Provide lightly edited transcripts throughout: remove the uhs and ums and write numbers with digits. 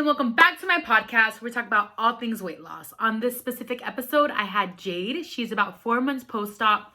welcome back to my podcast. We're talking about all things weight loss. On this specific episode, I had Jade. She's about 4 months post-op,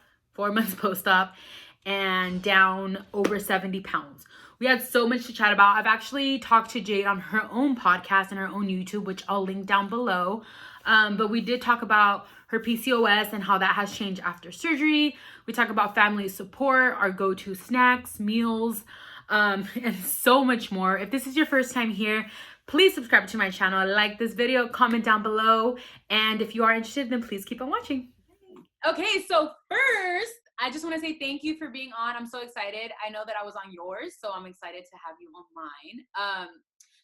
and down over 70 pounds. We had so much to chat about. I've actually talked to Jade on her own podcast and her own YouTube, which I'll link down below. But we did talk about her PCOS and how that has changed after surgery. We talk about family support, our go-to snacks, meals, and so much more. If this is your first time here, please subscribe to my channel, like this video, comment down below, and if you are interested, then please keep on watching. Okay, so first, I just want to say thank you for being on. I'm so excited. I know that I was on yours, so I'm excited to have you on mine.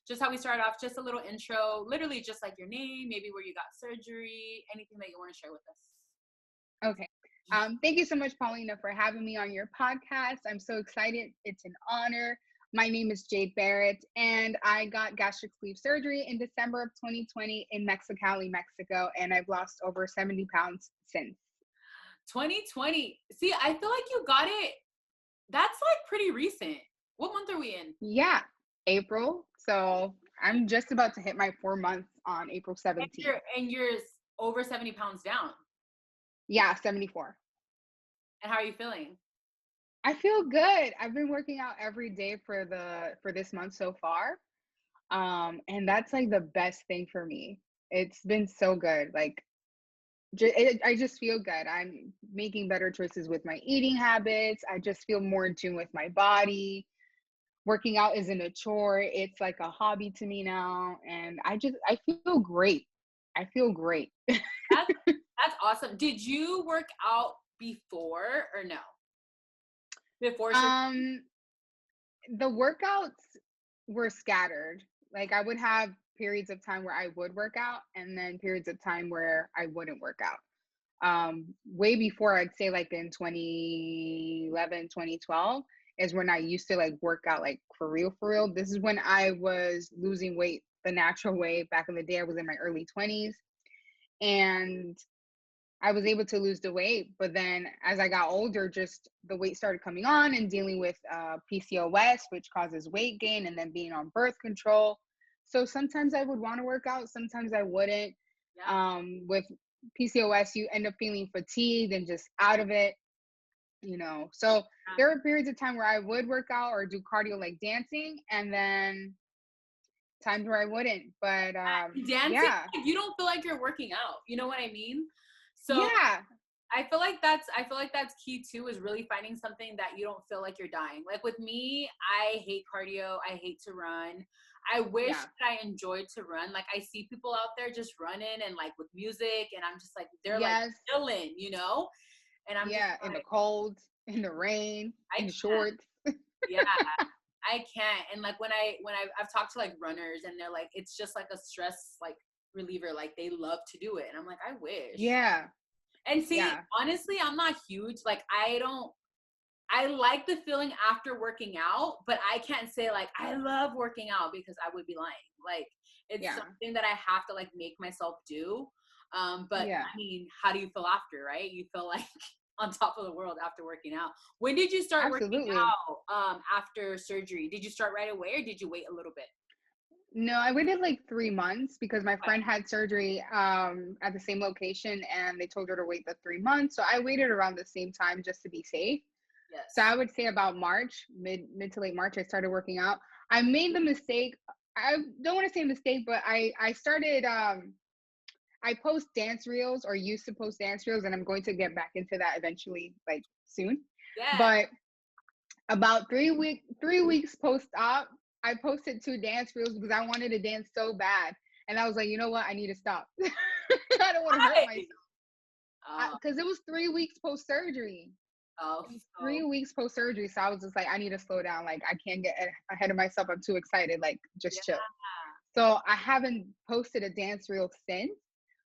Just how we started off, just a little intro, literally just like your name, maybe where you got surgery, anything that you want to share with us. Okay. Thank you so much, Paulina, for having me on your podcast. I'm so excited. It's an honor. My name is Jade Barrett, and I got gastric sleeve surgery in December of 2020 in Mexicali, Mexico, and I've lost over 70 pounds since. 2020. See, I feel like you got it. That's like pretty recent. What month are we in? Yeah, April. So I'm just about to hit my 4 months on April 17th. And you're over 70 pounds down. Yeah, 74. And how are you feeling? I feel good. I've been working out every day for this month so far. And that's like the best thing for me. It's been so good. Like I just feel good. I'm making better choices with my eating habits. I just feel more in tune with my body. Working out isn't a chore. It's like a hobby to me now. And I feel great. I feel great. That's awesome. Did you work out before or no? Before the workouts were scattered. Like I would have periods of time where I would work out and then periods of time where I wouldn't work out. Way before, I'd say like in 2011, 2012 is when I used to like work out like for real. This is when I was losing weight the natural way. Back in the day, I was in my early 20s and I was able to lose the weight, but then as I got older, just the weight started coming on and dealing with PCOS, which causes weight gain, and then being on birth control. So sometimes I would want to work out, sometimes I wouldn't. Yeah. With PCOS, you end up feeling fatigued and just out of it, So there were periods of time where I would work out or do cardio like dancing, and then times where I wouldn't. But dancing, yeah, you don't feel like you're working out. You know what I mean? So yeah. I feel like that's key too, is really finding something that you don't feel like you're dying. Like with me, I hate cardio. I hate to run. I wish that I enjoyed to run. Like I see people out there just running and like with music, and I'm just like, they're like chilling, And I'm just in the cold, in the rain, in shorts. Yeah, I can't. And like when I've talked to like runners, and they're like, it's just like a stress like reliever. Like they love to do it, and I'm like, I wish. Yeah. And see, honestly, I'm not huge. Like I like the feeling after working out, but I can't say like I love working out because I would be lying. Like it's something that I have to like make myself do. But I mean, how do you feel after, right? You feel like on top of the world after working out. When did you start working out after surgery? Did you start right away or did you wait a little bit? No, I waited like 3 months because my friend had surgery at the same location and they told her to wait the 3 months. So I waited around the same time just to be safe. Yes. So I would say about March, mid to late March, I started working out. I made the mistake. I don't want to say mistake, but I started, I post dance reels or used to post dance reels, and I'm going to get back into that eventually, like soon. Yeah. But about 3 weeks post-op, I posted 2 dance reels because I wanted to dance so bad. And I was like, you know what? I need to stop. I don't want to hurt myself. Because it was 3 weeks post-surgery. 3 weeks post-surgery. So I was just like, I need to slow down. Like, I can't get ahead of myself. I'm too excited. Like, just chill. So I haven't posted a dance reel since.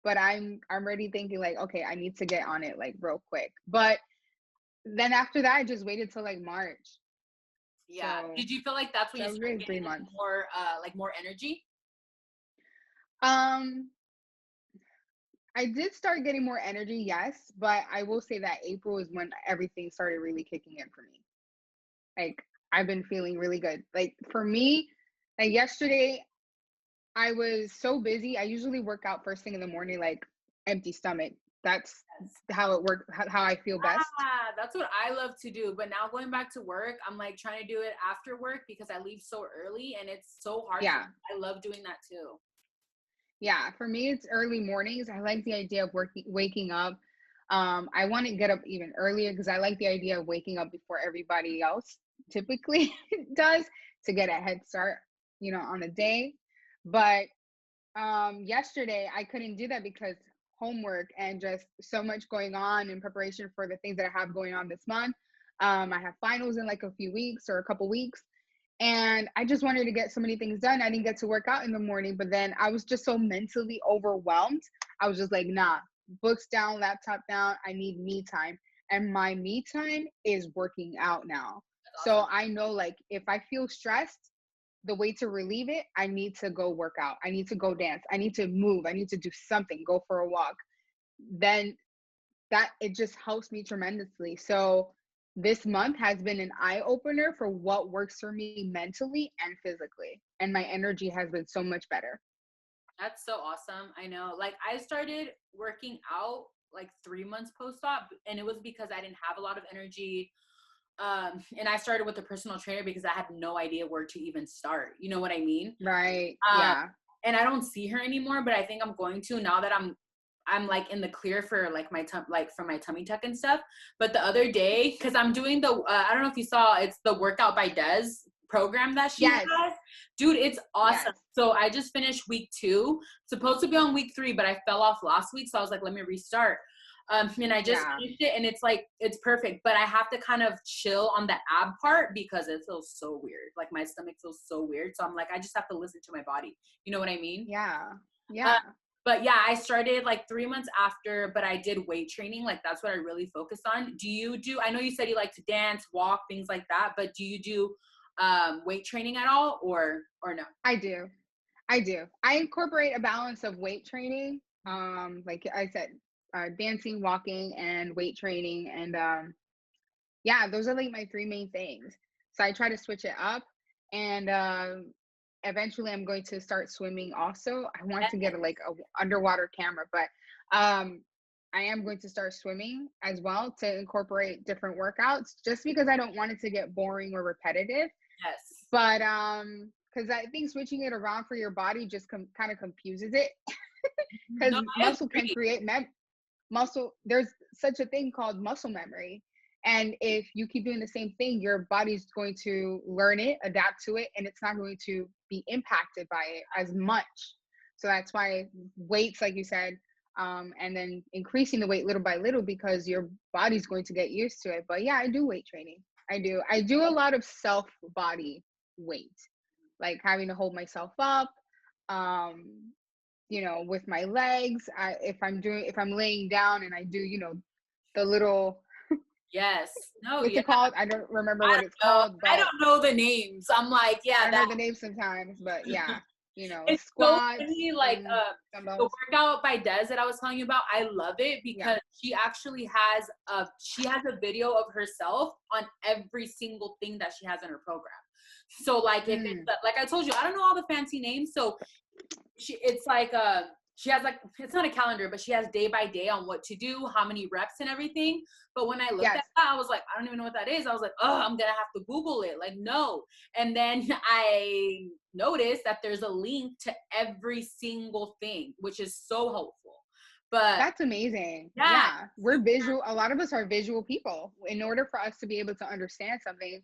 But I'm already thinking like, okay, I need to get on it like real quick. But then after that, I just waited till like March. Yeah. So, did you feel like that's when you started getting more energy? I did start getting more energy, yes, but I will say that April is when everything started really kicking in for me. Like I've been feeling really good. Like for me, like yesterday, I was so busy. I usually work out first thing in the morning, like empty stomach. That's how it works, how I feel best. That's what I love to do. But now going back to work, I'm like trying to do it after work because I leave so early and it's so hard. Yeah. I love doing that too. Yeah. For me, it's early mornings. I like the idea of waking up. I want to get up even earlier because I like the idea of waking up before everybody else typically does to get a head start, on a day. But yesterday I couldn't do that because homework and just so much going on in preparation for the things that I have going on this month. I have finals in like a few weeks or a couple weeks, and I just wanted to get so many things done. I didn't get to work out in the morning, but then I was just so mentally overwhelmed. I was just like, nah, books down, laptop down. I need me time. And my me time is working out now. So I know, like, if I feel stressed, the way to relieve it, I need to go work out. I need to go dance. I need to move. I need to do something, go for a walk. Then that it just helps me tremendously. So this month has been an eye opener for what works for me mentally and physically. And my energy has been so much better. That's so awesome. I know. Like I started working out like 3 months post-op, and it was because I didn't have a lot of energy. And I started with a personal trainer because I had no idea where to even start. You know what I mean? Right. Um, Yeah. and I don't see her anymore, but I think I'm going to now that I'm like in the clear for like for my tummy tuck and stuff. But the other day, because I'm doing I don't know if you saw, it's the Workout by Des program that she Yes. has. Dude, it's awesome. Yes. So I just finished week 2, supposed to be on week 3, but I fell off last week. So I was like, let me restart. And I just finished it, and it's like, it's perfect, but I have to kind of chill on the ab part because it feels so weird. Like my stomach feels so weird. So I'm like, I just have to listen to my body. You know what I mean? Yeah. Yeah. But yeah, I started like 3 months after, but I did weight training. Like that's what I really focused on. I know you said you like to dance, walk, things like that, but do you do weight training at all or no? I do. I incorporate a balance of weight training, like I said, dancing, walking, and weight training, and yeah, those are like my three main things. So I try to switch it up, and eventually I'm going to start swimming. Also, I want to get a underwater camera, but I am going to start swimming as well to incorporate different workouts, just because I don't want it to get boring or repetitive. Yes. But because I think switching it around for your body just kind of confuses it, because muscle can create muscle. There's such a thing called muscle memory, and if you keep doing the same thing, your body's going to learn it, adapt to it, and it's not going to be impacted by it as much. So that's why weights, like you said, and then increasing the weight little by little, because your body's going to get used to it. But yeah, I do weight training. I do a lot of self body weight, like having to hold myself up, um, with my legs. If I'm laying down and I do, the little, Yes. No, what's yeah. it called? I don't remember what it's I don't know. called, but I don't know the names. I'm like, yeah, I know the names sometimes, but yeah, it's squats. so funny. Like the Dumbbells. Workout by Des that I was telling you about, I love it because she actually has a video of herself on every single thing that she has in her program. So like if it's like I told you, I don't know all the fancy names. So it's like she has like, it's not a calendar, but she has day by day on what to do, how many reps and everything. But when I looked at that, I was like, I don't even know what that is. I was like, oh, I'm gonna have to Google it. Like, no. And then I noticed that there's a link to every single thing, which is so helpful. But that's amazing. Yeah. We're visual. A lot of us are visual people. In order for us to be able to understand something,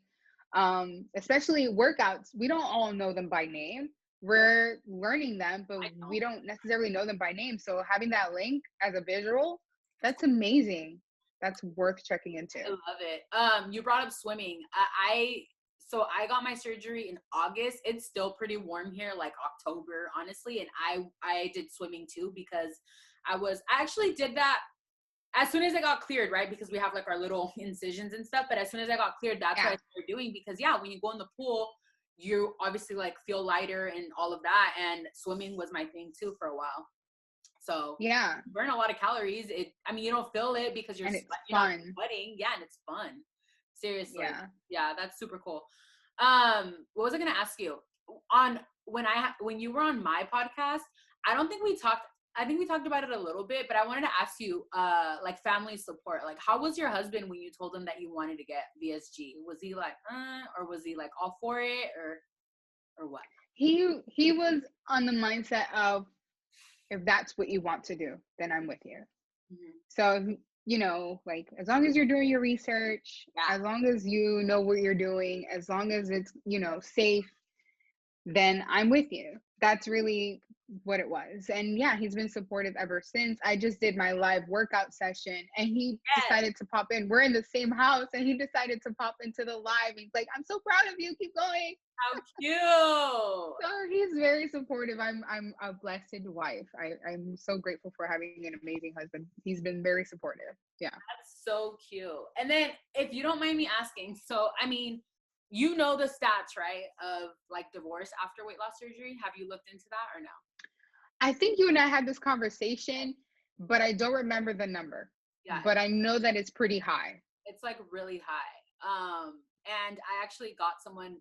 especially workouts, we don't all know them by name. We're learning them, but we don't necessarily know them by name. So having that link as a visual, that's amazing. That's worth checking into. I love it. You brought up swimming. So I got my surgery in August. It's still pretty warm here, like October, honestly. And I did swimming too, because I actually did that as soon as I got cleared, right? Because we have like our little incisions and stuff. But as soon as I got cleared, that's what I started doing, because when you go in the pool, you obviously like feel lighter and all of that. And swimming was my thing too for a while. So you burn a lot of calories. You don't feel it because you're sweating. Yeah, and it's fun. Seriously. Yeah, that's super cool. What was I gonna ask you? On when you were on my podcast, I don't think we talked. I think we talked about it a little bit, but I wanted to ask you, like family support. Like, how was your husband when you told him that you wanted to get VSG? Was he like, or was he like all for it, or what? He was on the mindset of, if that's what you want to do, then I'm with you. Mm-hmm. So, you know, like, as long as you're doing your research, Yeah. as long as you know what you're doing, as long as it's, you know, safe, then I'm with you. That's really what it was. And yeah, he's been supportive ever since. I just did my live workout session and he Yes. decided to pop in. We're in the same house and he decided to pop into the live. He's like, I'm so proud of you. Keep going. How cute. So he's very supportive. I'm a blessed wife. I'm so grateful for having an amazing husband. He's been very supportive. Yeah. That's so cute. And then, if you don't mind me asking, so I mean, you know the stats, right, of like divorce after weight loss surgery? Have you looked into that or no? I think you and I had this conversation, but I don't remember the number. Yeah, But I know that it's pretty high. it's like really high. And I actually got someone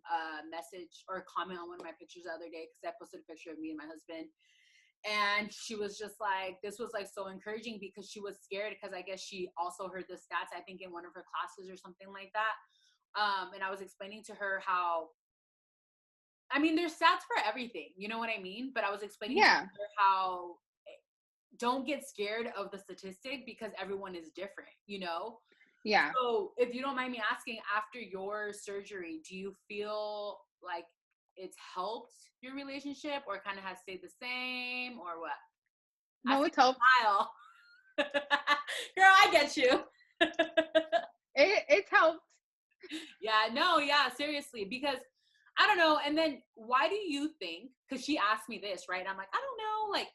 message or comment on one of my pictures the other day because I posted a picture of me and my husband. And she was just like, this was like so encouraging because she was scared because I guess she also heard the stats, I think in one of her classes or something like that. And I was explaining to her how, I mean, there's stats for everything, you know what I mean? But I was explaining to Yeah. her how don't get scared of the statistic because everyone is different, you know? Yeah. So if you don't mind me asking, after your surgery, do you feel like it's helped your relationship or kind of has stayed the same or what? I No, see it's helped. a smile. Girl, I get you. It's helped. Yeah, no, yeah, seriously. Because I don't know. And then why do you think, because she asked me this, right? I'm like, I don't know, like,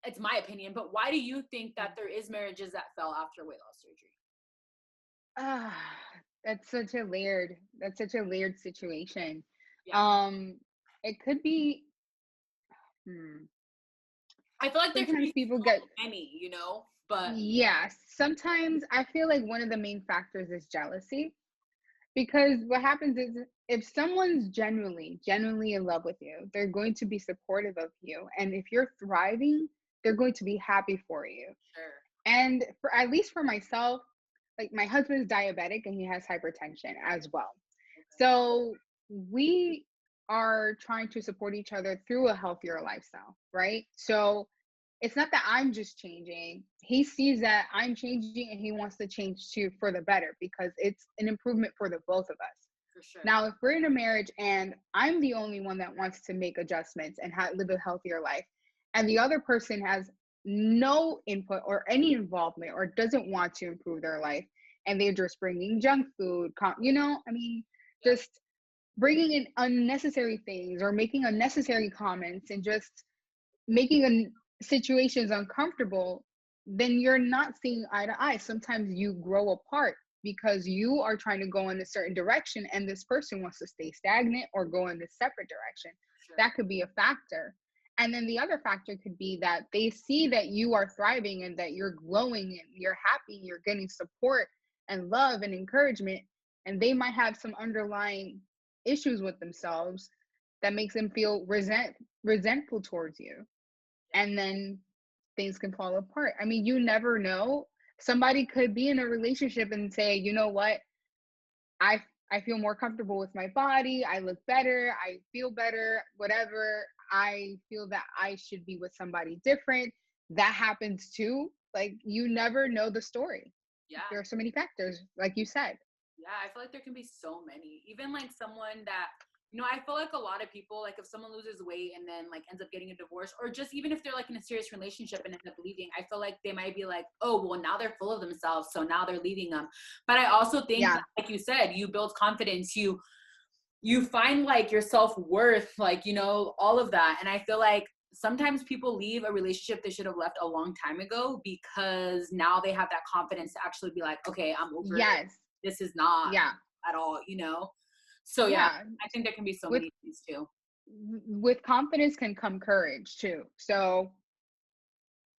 it's my opinion, but why do you think that there is marriages that fell after weight loss surgery? Ah, that's such a layered situation. Yeah. Um, it could be, hmm, I feel like there can sometimes be people so get, many, you know, but yeah, sometimes I feel like one of the main factors is jealousy. Because what happens is, if someone's genuinely in love with you, they're going to be supportive of you. And if you're thriving, they're going to be happy for you. sure. And for, at least for myself, like, my husband's diabetic and he has hypertension as well. So we are trying to support each other through a healthier lifestyle, right? So it's not that I'm just changing. He sees that I'm changing and he wants to change too for the better because it's an improvement for the both of us. For sure. Now, if we're in a marriage and I'm the only one that wants to make adjustments and live a healthier life, and the other person has no input or any involvement or doesn't want to improve their life, and they're just bringing junk food, you know, I mean, just bringing in unnecessary things or making unnecessary comments and just making situations uncomfortable, then you're not seeing eye to eye. Sometimes you grow apart because you are trying to go in a certain direction and this person wants to stay stagnant or go in a separate direction. Sure. That could be a factor. And then the other factor could be that they see that you are thriving and that you're glowing and you're happy, you're getting support and love and encouragement, and they might have some underlying issues with themselves that makes them feel resentful towards you, and then things can fall apart. I mean, you never know. Somebody could be in a relationship and say, you know what, I I feel more comfortable with my body. I look better. I feel better. Whatever. I feel that I should be with somebody different. That happens too. Like, you never know the story. Yeah. There are so many factors, like you said. Yeah, I feel like there can be so many. Even like someone that, you know, I feel like a lot of people, like if someone loses weight and then like ends up getting a divorce, or just even if they're like in a serious relationship and end up leaving, I feel like they might be like, oh, well, now they're full of themselves, so now they're leaving them. But I also think, Yeah. that, like you said, you build confidence, you find like your self-worth, like, you know, all of that. And I feel like sometimes people leave a relationship they should have left a long time ago because now they have that confidence to actually be like, okay, I'm over it. Yes. This is not Yeah. at all, you know? So yeah, Yeah. I think there can be so With many things too. with confidence can come courage too. So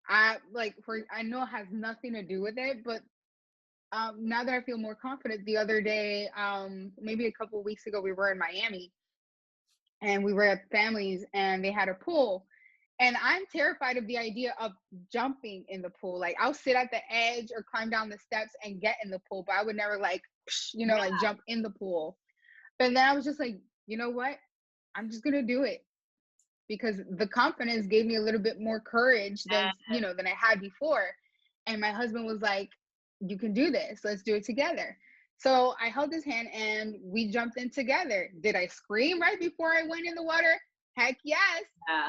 I know it has nothing to do with it, but now that I feel more confident, the other day, maybe a couple of weeks ago, we were in Miami and we were at families and they had a pool. And I'm terrified of the idea of jumping in the pool. Like I'll sit at the edge or climb down the steps and get in the pool, but I would never like, like jump in the pool. But then I was just like, you know what? I'm just gonna do it because the confidence gave me a little bit more courage than than I had before. And my husband was like, you can do this. Let's do it together. So I held his hand and we jumped in together. Did I scream right before I went in the water? Heck yes.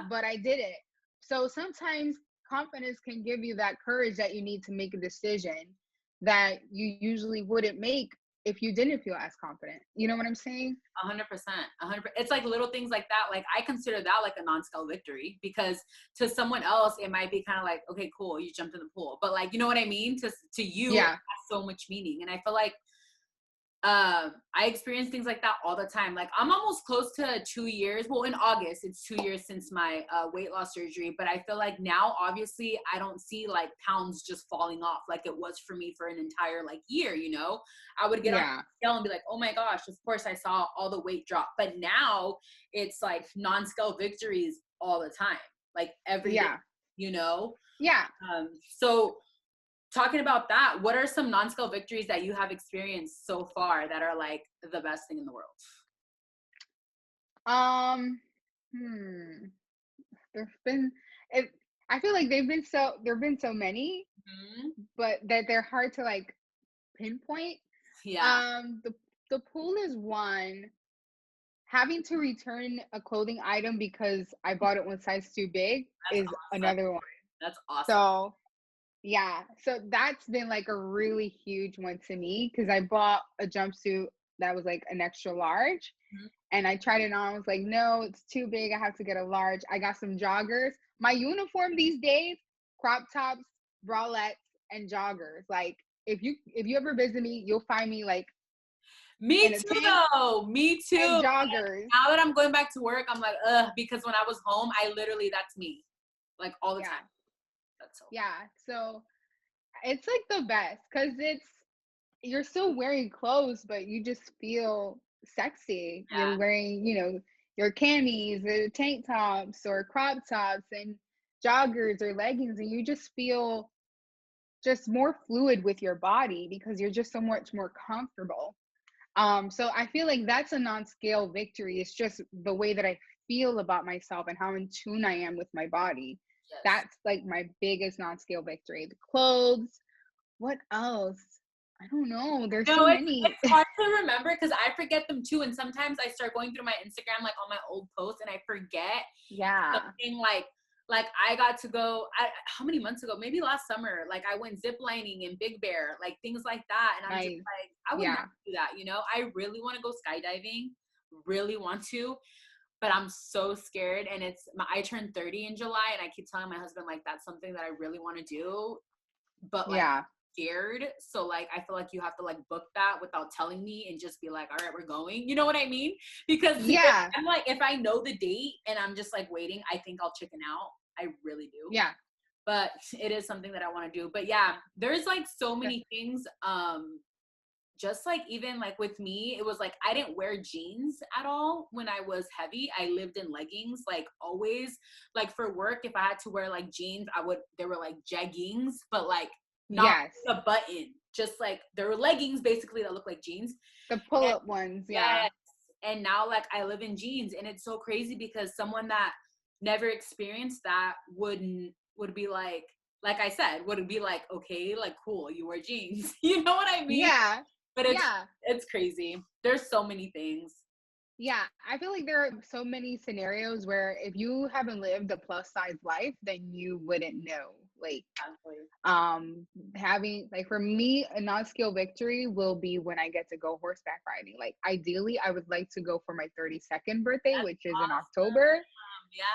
But I did it. So sometimes confidence can give you that courage that you need to make a decision that you usually wouldn't make if you didn't feel as confident. You know what I'm saying? 100%. It's like little things like that. Like I consider that like a non-scale victory, because to someone else it might be kind of like, okay, cool, you jumped in the pool, but like, you know what I mean? To you, it has so much meaning. And I feel like I experience things like that all the time. Like I'm almost close to 2 years. Well, in August, it's 2 years since my weight loss surgery. But I feel like now, obviously, I don't see like pounds just falling off like it was for me for an entire like year. I would get on the scale and be like, oh my gosh, of course I saw all the weight drop. But now it's like non-scale victories all the time, like every day. Yeah. So talking about that, what are some non-scale victories that you have experienced so far that are like the best thing in the world? There've been it I feel like there've been so many, but that they're hard to like pinpoint. Yeah. The pool is one. Having to return a clothing item because I bought it one size too big is another one. That's awesome. So yeah, so that's been like a really huge one to me because I bought a jumpsuit that was like an extra large, and I tried it on. I was like, no, it's too big. I have to get a large. I got some joggers. My uniform these days: crop tops, bralettes, and joggers. Like if you ever visit me, you'll find me like me too though. Me too. And joggers. Now that I'm going back to work, I'm like, because when I was home, that's me, like all the time. That's so so it's like the best because you're still wearing clothes, but you just feel sexy. You're wearing, your camis or tank tops or crop tops and joggers or leggings, and you just feel just more fluid with your body because you're just so much more comfortable. So I feel like that's a non-scale victory. It's just the way that I feel about myself and how in tune I am with my body. Yes. That's like my biggest non-scale victory. The clothes. What else? I don't know. There's so many. It's hard to remember because I forget them too. And sometimes I start going through my Instagram, like on my old posts, and I forget something like I got to go, how many months ago? Maybe last summer. Like I went ziplining in Big Bear, like things like that. And I'm just like, I would never do that. I really want to go skydiving, really want to, but I'm so scared. And I turned 30 in July, and I keep telling my husband, like, that's something that I really want to do. But like, scared. So like, I feel like you have to like book that without telling me and just be like, all right, we're going. You know what I mean? Because I'm like, if I know the date and I'm just like waiting, I think I'll chicken out. I really do. Yeah. But it is something that I want to do. But yeah, there's like so many things. Just like even like with me, it was like I didn't wear jeans at all when I was heavy. I lived in leggings, like always. Like for work, if I had to wear like jeans, they were like jeggings, but like not a button. Just like there were leggings basically that look like jeans. The pull-up ones, Yes. And now like I live in jeans, and it's so crazy because someone that never experienced that would be like I said, would be like, okay, like cool, you wear jeans. You know what I mean? Yeah. But it's crazy. There's so many things. Yeah, I feel like there are so many scenarios where if you haven't lived a plus size life, then you wouldn't know. Like, having like for me, a non-scale victory will be when I get to go horseback riding. Like, ideally, I would like to go for my 32nd birthday, which is in October.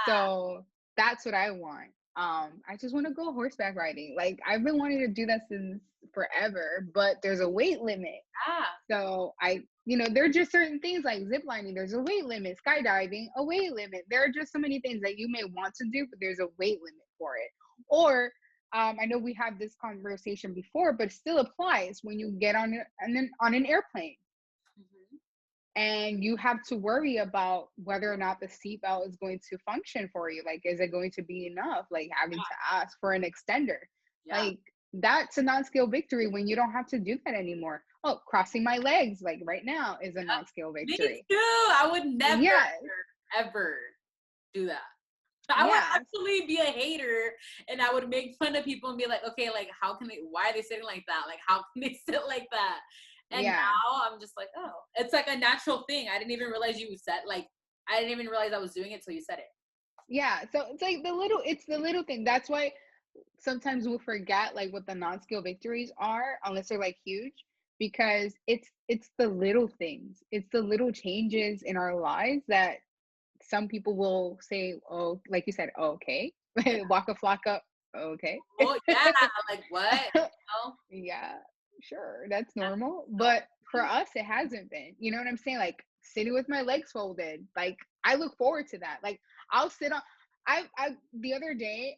So that's what I want. I just want to go horseback riding. Like, I've been wanting to do that since forever, but there's a weight limit. So there are just certain things like ziplining, there's a weight limit, skydiving, a weight limit. There are just so many things that you may want to do, but there's a weight limit for it. Or I know we had this conversation before, but it still applies when you get on an airplane. and you have to worry about whether or not the seatbelt is going to function for you. Like, is it going to be enough? Like having to ask for an extender. Yeah. Like that's a non-scale victory when you don't have to do that anymore. Oh, crossing my legs like right now is a non-scale victory. Me too. I would never, Yes. ever do that. I would Yes. actually be a hater, and I would make fun of people and be like, okay, like how can they, why are they sitting like that? Like how can they sit like that? And Yeah. now I'm just like, oh, it's like a natural thing. I didn't even realize you said, like, I didn't even realize I was doing it till you said it. Yeah. So it's like it's the little thing. That's why sometimes we'll forget like what the non-scale victories are unless they're like huge, because it's the little things. It's the little changes in our lives that some people will say, oh, like you said, oh, okay. Waka flocka, okay. Oh yeah, like what? You know? Yeah, sure, that's normal. But for us, it hasn't been. You know what I'm saying? Like sitting with my legs folded. Like I look forward to that. Like I'll sit on. I the other day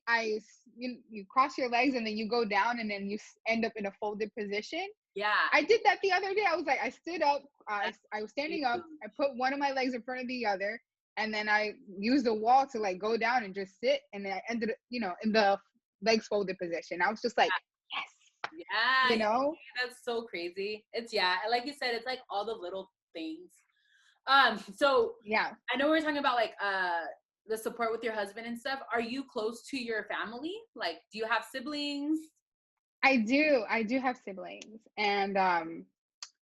you cross your legs and then you go down and then you end up in a folded position. Yeah. I did that the other day. I was like, I stood up. I was standing up. I put one of my legs in front of the other, and then I used the wall to like go down and just sit. And then I ended up, in the legs folded position. I was just like, yes. Yeah. You know? That's so crazy. It's like you said, it's like all the little things. So Yeah. I know we were talking about like the support with your husband and stuff. Are you close to your family? Like, do you have siblings? I do. I do have siblings, and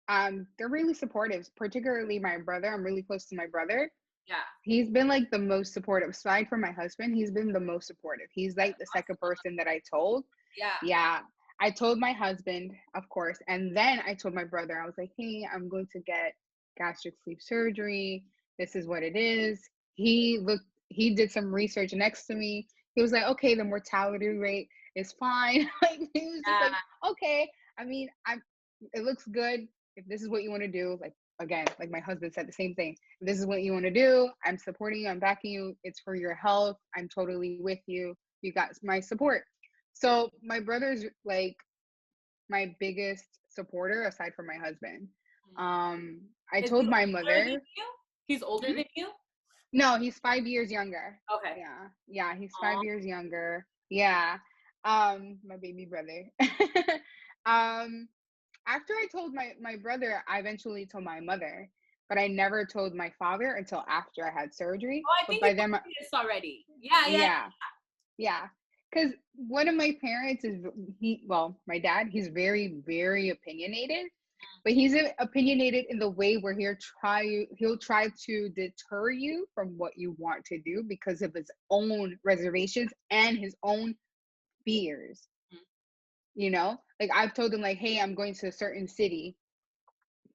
they're really supportive. Particularly my brother. I'm really close to my brother. Yeah. He's been like the most supportive. Aside from my husband, he's been the most supportive. He's like the second person that I told. Yeah. Yeah. I told my husband, of course, and then I told my brother. I was like, "Hey, I'm going to get gastric sleeve surgery. This is what it is." He did some research next to me. He was like, "Okay, the mortality rate is fine." Like he was just like, "Okay." I mean, it looks good. If this is what you want to do, like again, like my husband said the same thing. If this is what you want to do, I'm supporting you, I'm backing you. It's for your health. I'm totally with you. You got my support. So my brother's like my biggest supporter aside from my husband. I Is he told my older mother. than you? He's older than you? No, he's 5 years younger. Okay. Yeah, he's 5 years younger. Yeah. My baby brother. After I told my brother, I eventually told my mother, but I never told my father until after I had surgery. Oh, I But think by you then, told me this already. Yeah. yeah. Because one of my parents is my dad, he's very, very opinionated, but he's opinionated in the way where he'll try to deter you from what you want to do because of his own reservations and his own fears. Like I've told him like, hey, I'm going to a certain city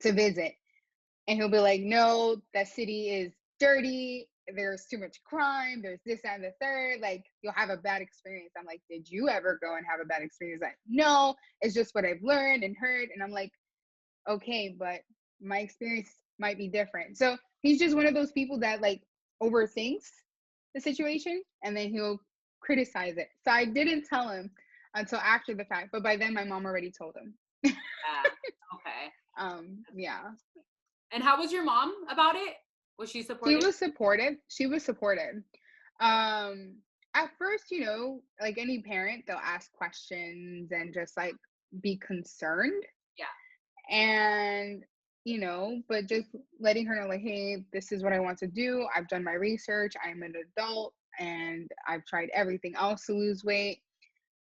to visit, and he'll be like, no, that city is dirty, there's too much crime, there's this and the third, like you'll have a bad experience. I'm like, did you ever go and have a bad experience? Like, no, it's just what I've learned and heard. And I'm like, okay, but my experience might be different. So he's just one of those people that like overthinks the situation and then he'll criticize it. So I didn't tell him until after the fact, but by then my mom already told him. Yeah. Okay. Yeah. And how was your mom about it? Was she supportive? She was supportive. At first, like any parent, they'll ask questions and just like be concerned. Yeah. And, but just letting her know like, hey, this is what I want to do. I've done my research. I'm an adult and I've tried everything else to lose weight.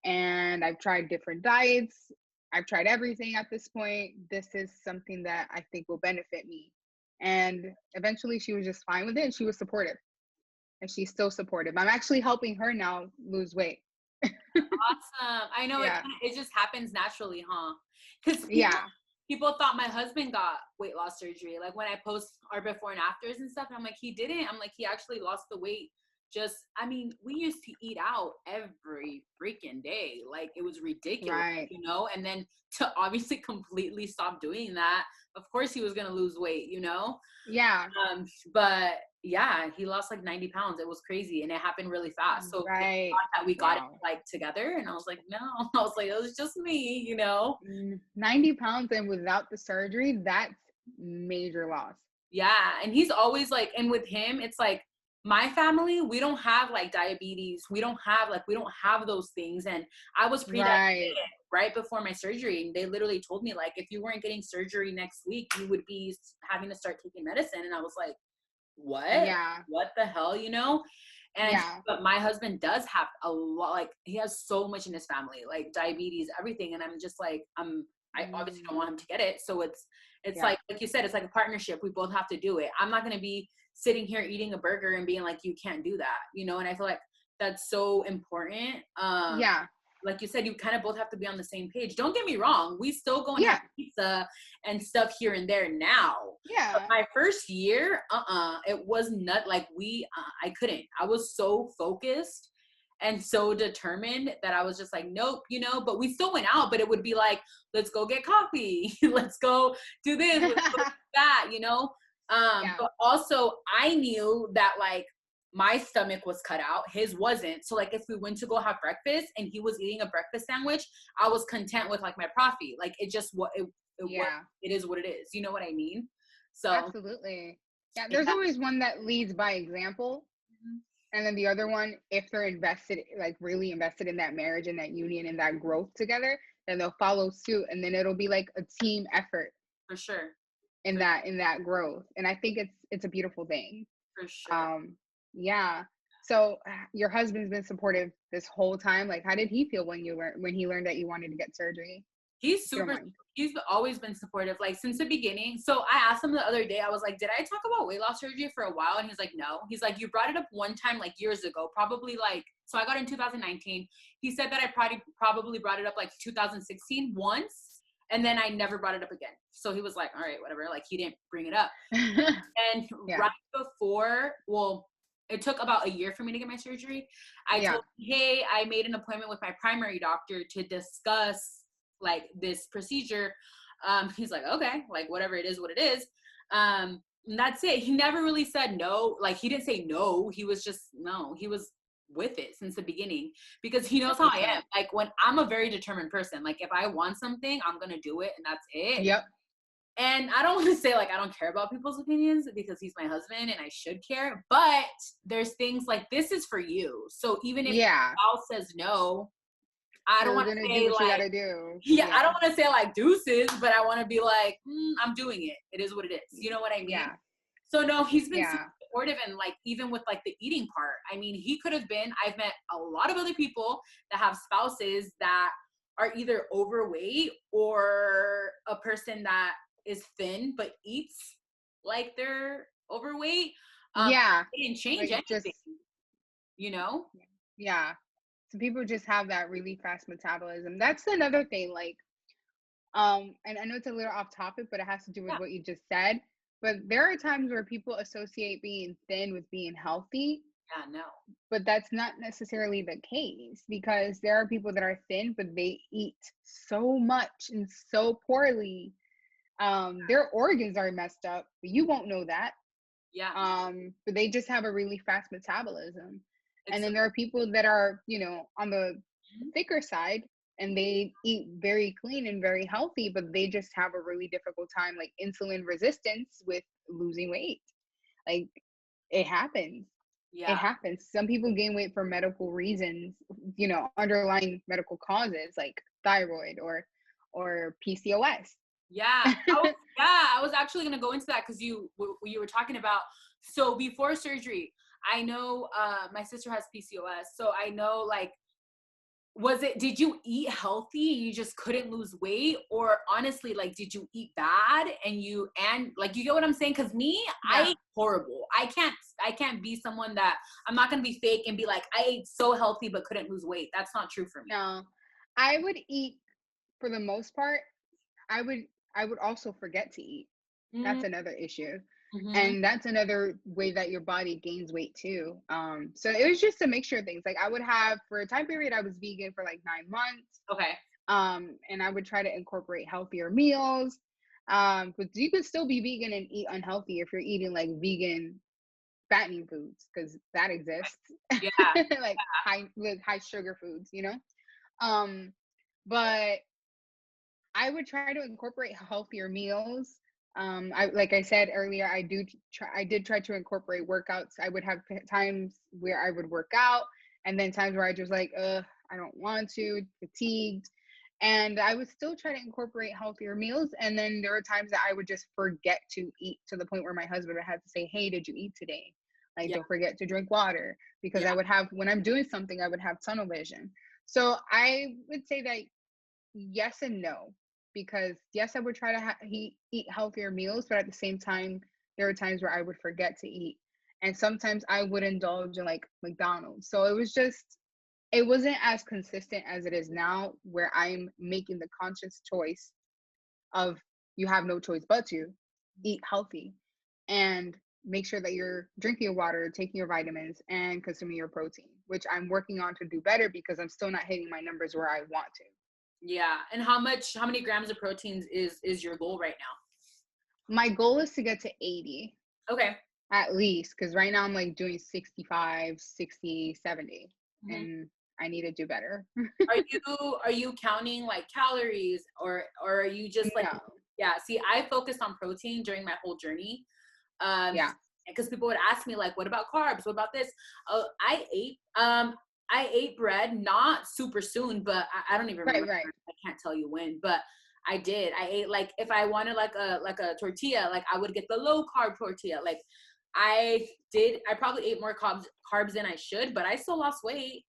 And I've tried different diets. I've tried everything at this point. This is something that I think will benefit me. And eventually she was just fine with it and she was supportive. And she's still supportive. I'm actually helping her now lose weight. Awesome. I know it just happens naturally, huh? Because people thought my husband got weight loss surgery. Like when I post our before and afters and stuff, and I'm like, he didn't. I'm like, he actually lost the weight. We used to eat out every freaking day. Like it was ridiculous, right. And then to obviously completely stop doing that, of course he was going to lose weight, Yeah. But yeah, he lost like 90 pounds. It was crazy. And it happened really fast. So right. that we got it like together. And I was like, no, I was like, it was just me, 90 pounds and without the surgery, that's major loss. Yeah. And he's always like, and with him, it's like, my family, we don't have like diabetes. We don't have those things. And I was pre-diabetic Right. right before my surgery. And they literally told me, like, if you weren't getting surgery next week, you would be having to start taking medicine. And I was like, what? Yeah. What the hell, you know? And Yeah. but my husband does have a lot, like he has so much in his family, like diabetes, everything. And I'm just like, I obviously don't want him to get it. So it's Yeah. like you said, it's like a partnership. We both have to do it. I'm not gonna be sitting here eating a burger and being like, you can't do that, you know? And I feel like that's so important. Yeah. Like you said, you kind of both have to be on the same page. Don't get me wrong. We still go and Yeah. have pizza and stuff here and there now. But Yeah. my first year, it was not like I couldn't. I was so focused and so determined that I was just like, nope, you know, but we still went out, but it would be like, let's go get coffee. Let's go do this, let's go do that, you know? Yeah. But also I knew that like my stomach was cut out, his wasn't. So like if we went to go have breakfast and he was eating a breakfast sandwich, I was content with like my profit. Like it just Yeah. it is what it is. You know what I mean? So Absolutely. Yeah. yeah. There's always one that leads by example. And then the other one, if they're invested, like really invested in that marriage and that union and that growth together, then they'll follow suit. And then it'll be like a team effort For sure. in that growth. And I think it's a beautiful thing. For sure. Yeah. So your husband's been supportive this whole time. Like, how did he feel when he learned that you wanted to get surgery? He's If you don't super, mind. he's always been supportive, like since the beginning. So I asked him the other day, I was like, did I talk about weight loss surgery for a while? And he's like, no. He's like, you brought it up one time, like years ago, probably like, so I got in 2019. He said that I probably brought it up like 2016 once. And then I never brought it up again. So he was like, all right, whatever. Like he didn't bring it up. And Yeah. right before, well, it took about a year for me to get my surgery. I Yeah. told him, hey, I made an appointment with my primary doctor to discuss like this procedure. He's like, okay, like whatever it is, what it is. And that's it. He never really said no. Like he didn't say no. He was just no. He was with it since the beginning because he knows That's how what's I am. up. Like when I'm a very determined person. Like if I want something, I'm gonna do it, and that's it. Yep. And I don't want to say like I don't care about people's opinions because he's my husband and I should care. But there's things like this is for you. So even if Yeah. spouse says no, I don't You're want to gonna do say what you like, gotta do. yeah, I don't want to say like deuces, but I want to be like, I'm doing it. It is what it is. You know what I mean? Yeah. So no, he's been super Yeah. supportive, and like even with like the eating part. I mean, he could have been. I've met a lot of other people that have spouses that are either overweight or a person that is thin but eats like they're overweight. Yeah. It didn't change Like just anything, you know? yeah. So people just have that really fast metabolism. That's another thing. Like, and I know it's a little off topic, but it has to do with Yeah, what you just said. But there are times where people associate being thin with being healthy, yeah, no. but that's not necessarily the case because there are people that are thin, but they eat so much and so poorly. Their organs are messed up, but you won't know that. Yeah, But they just have a really fast metabolism. And it's then there are people that are, on the mhm. thicker side and they eat very clean and very healthy, but they just have a really difficult time, like insulin resistance with losing weight. Like it happens. It Yeah, happens. Some people gain weight for medical reasons, underlying medical causes like thyroid or PCOS. yeah. I was actually gonna go into that because you were talking about. So before surgery, I know my sister has PCOS, so I know like did you eat healthy, you just couldn't lose weight, or honestly like did you eat bad and like you get what I'm saying? Because me, I Yeah. ate horrible. I can't be someone that I'm not gonna be fake and be like I ate so healthy but couldn't lose weight. That's not true for me. No. I would eat for the most part. I would I would also forget to eat. That's another issue. Mm-hmm. And that's another way that your body gains weight too. So it was just a mixture of things. Like I would have for a time period I was vegan for like 9 months. Okay. And I would try to incorporate healthier meals. But you could still be vegan and eat unhealthy if you're eating like vegan fattening foods, because that exists. Yeah. Like high sugar foods. Um, but I would try to incorporate healthier meals. Like I said earlier, I did try to incorporate workouts. I would have times where I would work out, and then times where I just like, I don't want to, fatigued. And I would still try to incorporate healthier meals. And then there were times that I would just forget to eat, to the point where my husband would have to say, "Hey, did you eat today? Like, Yeah. don't forget to drink water." Because Yeah. I would have, when I'm doing something, I would have tunnel vision. So I would say that yes and no, because yes, I would try to eat healthier meals, but at the same time, there are times where I would forget to eat, and sometimes I would indulge in like McDonald's. So it wasn't as consistent as it is now, where I'm making the conscious choice of, you have no choice but to eat healthy and make sure that you're drinking your water, taking your vitamins, and consuming your protein, which I'm working on to do better, because I'm still not hitting my numbers where I want to. Yeah. And how many grams of proteins is your goal right now? My goal is to get to 80. Okay. At least, because right now I'm like doing 65, 60, 70. Mm-hmm. And I need to do better. Are you counting like calories, or are you just like, No. yeah, see, I focused on protein during my whole journey. Yeah. Because people would ask me like, what about carbs? What about this? I ate bread, not super soon, but I don't even remember. Right. I can't tell you when, but I did. I ate, like, if I wanted like a tortilla, like I would get the low carb tortilla. Like I probably ate more carbs than I should, but I still lost weight.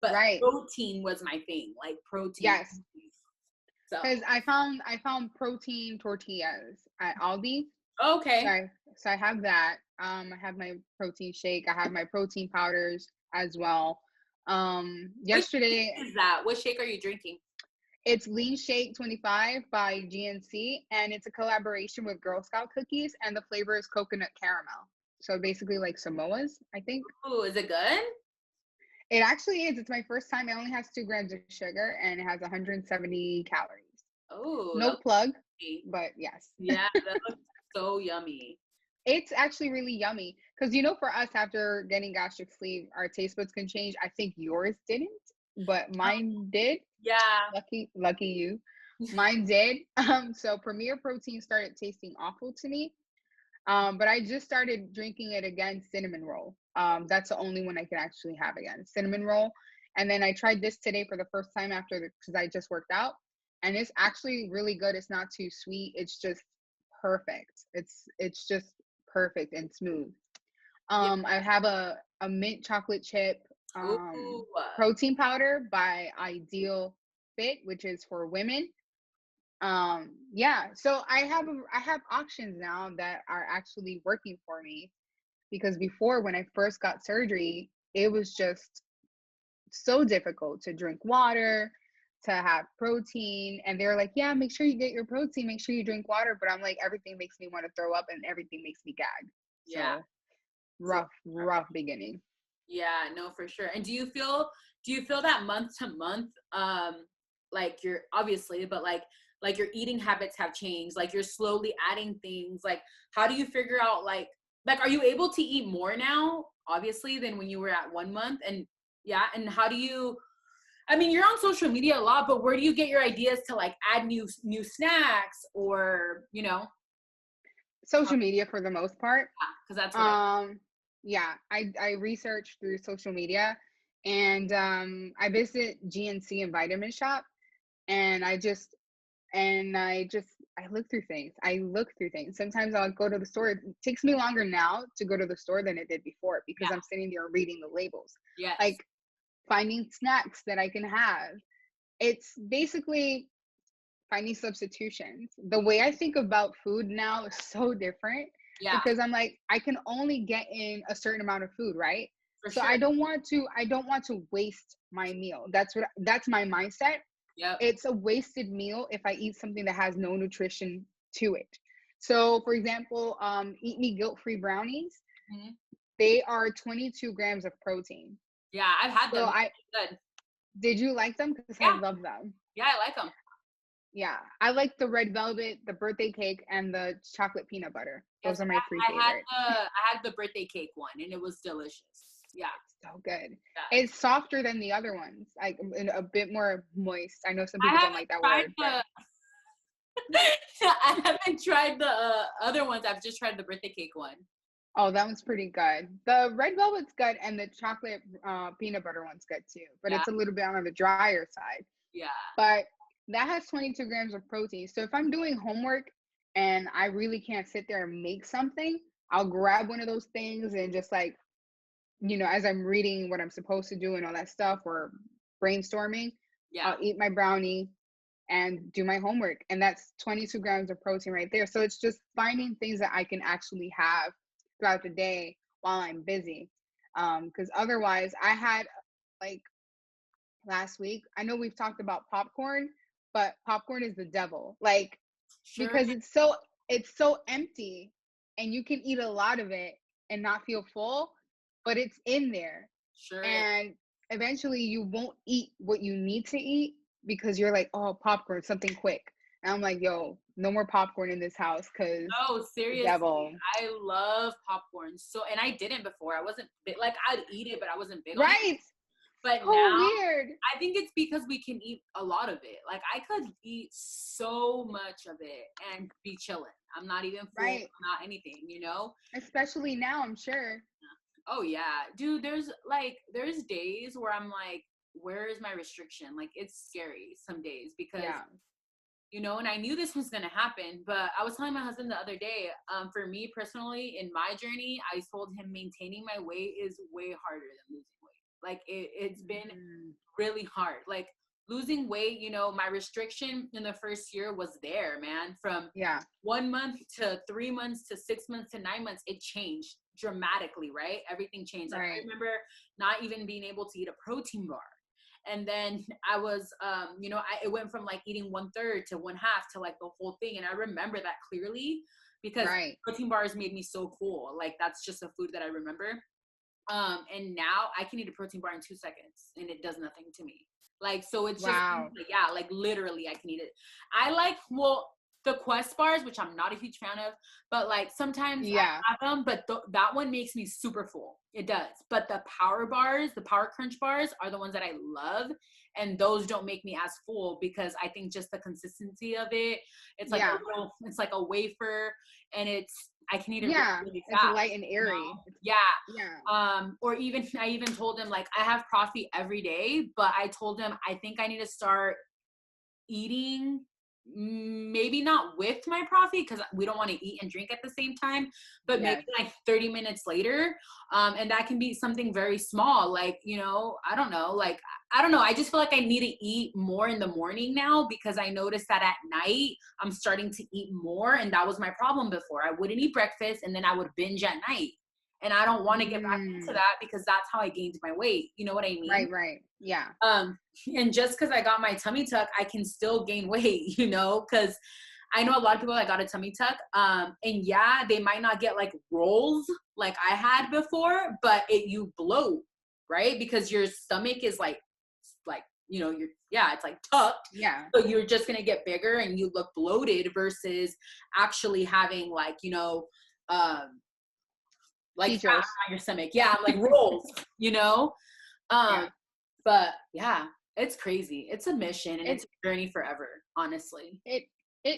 But Right. protein was my thing, like protein. Yes. So Because I found protein tortillas at Aldi. okay. So I have that. I have my protein shake. I have my protein powders as well. Yesterday, What is that? What shake are you drinking? it's Lean Shake 25 by GNC, and it's a collaboration with Girl Scout cookies, and the flavor is coconut caramel. So basically like Samoa's, I think. Oh, is it good? It actually is. It's my first time. It only has 2 grams of sugar, and it has 170 calories. Oh, No plug, yummy. but yes. Yeah, that looks so yummy. It's actually really yummy, because for us, after getting gastric sleeve, our taste buds can change. I think yours didn't, but mine did. Yeah. Lucky you. Mine did. So Premier Protein started tasting awful to me. But I just started drinking it again, cinnamon roll. That's the only one I can actually have again, cinnamon roll. And then I tried this today for the first time because I just worked out, and it's actually really good. It's not too sweet. It's just perfect. It's just perfect and smooth. I have a mint chocolate chip Ooh. protein powder by Ideal Fit, which is for women. So I have options now that are actually working for me, because before, when I first got surgery, it was just so difficult to drink water, to have protein, and they're like, yeah, make sure you get your protein, make sure you drink water, but I'm like, everything makes me want to throw up and everything makes me gag. Yeah. So rough beginning. Yeah, no, for sure. And do you feel that month to month, like you're obviously, but like your eating habits have changed, like you're slowly adding things, like how do you figure out like are you able to eat more now, obviously, than when you were at 1 month? And yeah, and how do you, I mean, you're on social media a lot, but where do you get your ideas to like add new snacks, or Social media for the most part. Because that's what I research through social media, and I visit GNC and Vitamin Shop, and I look through things. Sometimes I'll go to the store. It takes me longer now to go to the store than it did before, because I'm sitting there reading the labels. Yes. Like finding snacks that I can have. It's basically finding substitutions. The way I think about food now is so different, because I'm like, I can only get in a certain amount of food, right? For So sure. I don't want to waste my meal. That's my mindset. Yep. It's a wasted meal if I eat something that has no nutrition to it. So for example, Eat Me Guilt-Free brownies. Mm-hmm. They are 22 grams of protein. Yeah, I've had them. Good. Did you like them? Because I love them. Yeah, I like them. Yeah, I like the red velvet, the birthday cake, and the chocolate peanut butter. Those are my 3 favorites. I had the birthday cake one, and it was delicious. Yeah, so good. Yeah. It's softer than the other ones, like a bit more moist. I know some people don't like that word. I haven't tried the other ones. I've just tried the birthday cake one. Oh, that one's pretty good. The red velvet's good, and the chocolate peanut butter one's good too. But Yeah. it's a little bit on the drier side. Yeah. But that has 22 grams of protein. So if I'm doing homework and I really can't sit there and make something, I'll grab one of those things and just like, as I'm reading what I'm supposed to do and all that stuff or brainstorming, Yeah. I'll eat my brownie and do my homework. And that's 22 grams of protein right there. So it's just finding things that I can actually have throughout the day while I'm busy. Because otherwise, I had like last week, I know we've talked about popcorn, but popcorn is the devil. Like, Sure. because it's so empty and you can eat a lot of it and not feel full, but it's in there. Sure. And eventually you won't eat what you need to eat because you're like, oh, popcorn, something quick. And I'm like, yo, no more popcorn in this house because No, seriously. devil. I love popcorn. So, and I didn't before. I wasn't big, like I'd eat it, but I wasn't big on it. Right. But So now weird. I think it's because we can eat a lot of it. Like I could eat so much of it and be chilling. I'm not even full, Right. not anything, Especially now, I'm sure. Oh yeah. Dude, there's days where I'm like, where is my restriction? Like it's scary some days because Yeah. and I knew this was going to happen, but I was telling my husband the other day, for me personally, in my journey, I told him maintaining my weight is way harder than losing weight. Like it's been really hard. Like losing weight, my restriction in the first year was there, man. From 1 month to 3 months to 6 months to 9 months, it changed dramatically, right? Everything changed. Like, I remember not even being able to eat a protein bar. And then I was, it went from like eating 1/3 to 1/2 to like the whole thing. And I remember that clearly because protein bars made me so full. Like that's just a food that I remember. And now I can eat a protein bar in 2 seconds and it does nothing to me. Like, so it's just, like literally I can eat it. I like, the Quest bars, which I'm not a huge fan of, but like sometimes I have them, but that one makes me super full. It does. But the power bars, the power crunch bars are the ones that I love. And those don't make me as full because I think just the consistency of it, it's like it's like a wafer and I can eat it really fast. It's light and airy. Or I even told him like I have coffee every day, but I told him I think I need to start eating, maybe not with my coffee because we don't want to eat and drink at the same time, but maybe like 30 minutes later. And that can be something very small, like, I don't know. I just feel like I need to eat more in the morning now because I noticed that at night I'm starting to eat more. And that was my problem before. I wouldn't eat breakfast and then I would binge at night. And I don't want to get back into that because that's how I gained my weight. You know what I mean? Right. Yeah. And just because I got my tummy tuck, I can still gain weight, because I know a lot of people that got a tummy tuck. And they might not get like rolls like I had before, but you bloat, right? Because your stomach is like, it's like tucked. Yeah. So you're just going to get bigger and you look bloated versus actually having like, like fat on your stomach. Yeah, like rolls, But it's crazy. It's a mission and it's a journey forever, honestly. It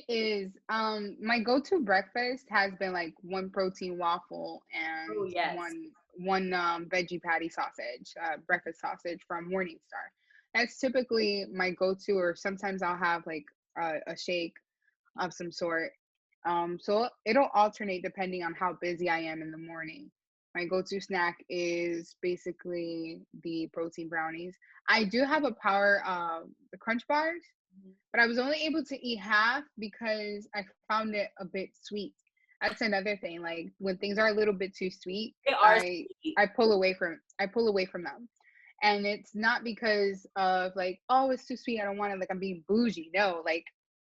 is. My go-to breakfast has been like one protein waffle and one veggie patty sausage, breakfast sausage from Morningstar. That's typically my go-to, or sometimes I'll have like a shake of some sort. So it'll alternate depending on how busy I am in the morning. My go-to snack is basically the protein brownies. I do have the crunch bars, but I was only able to eat half because I found it a bit sweet. That's another thing. Like when things are a little bit too sweet, I pull away from them. And it's not because of like, oh, it's too sweet, I don't want it, like I'm being bougie. No, like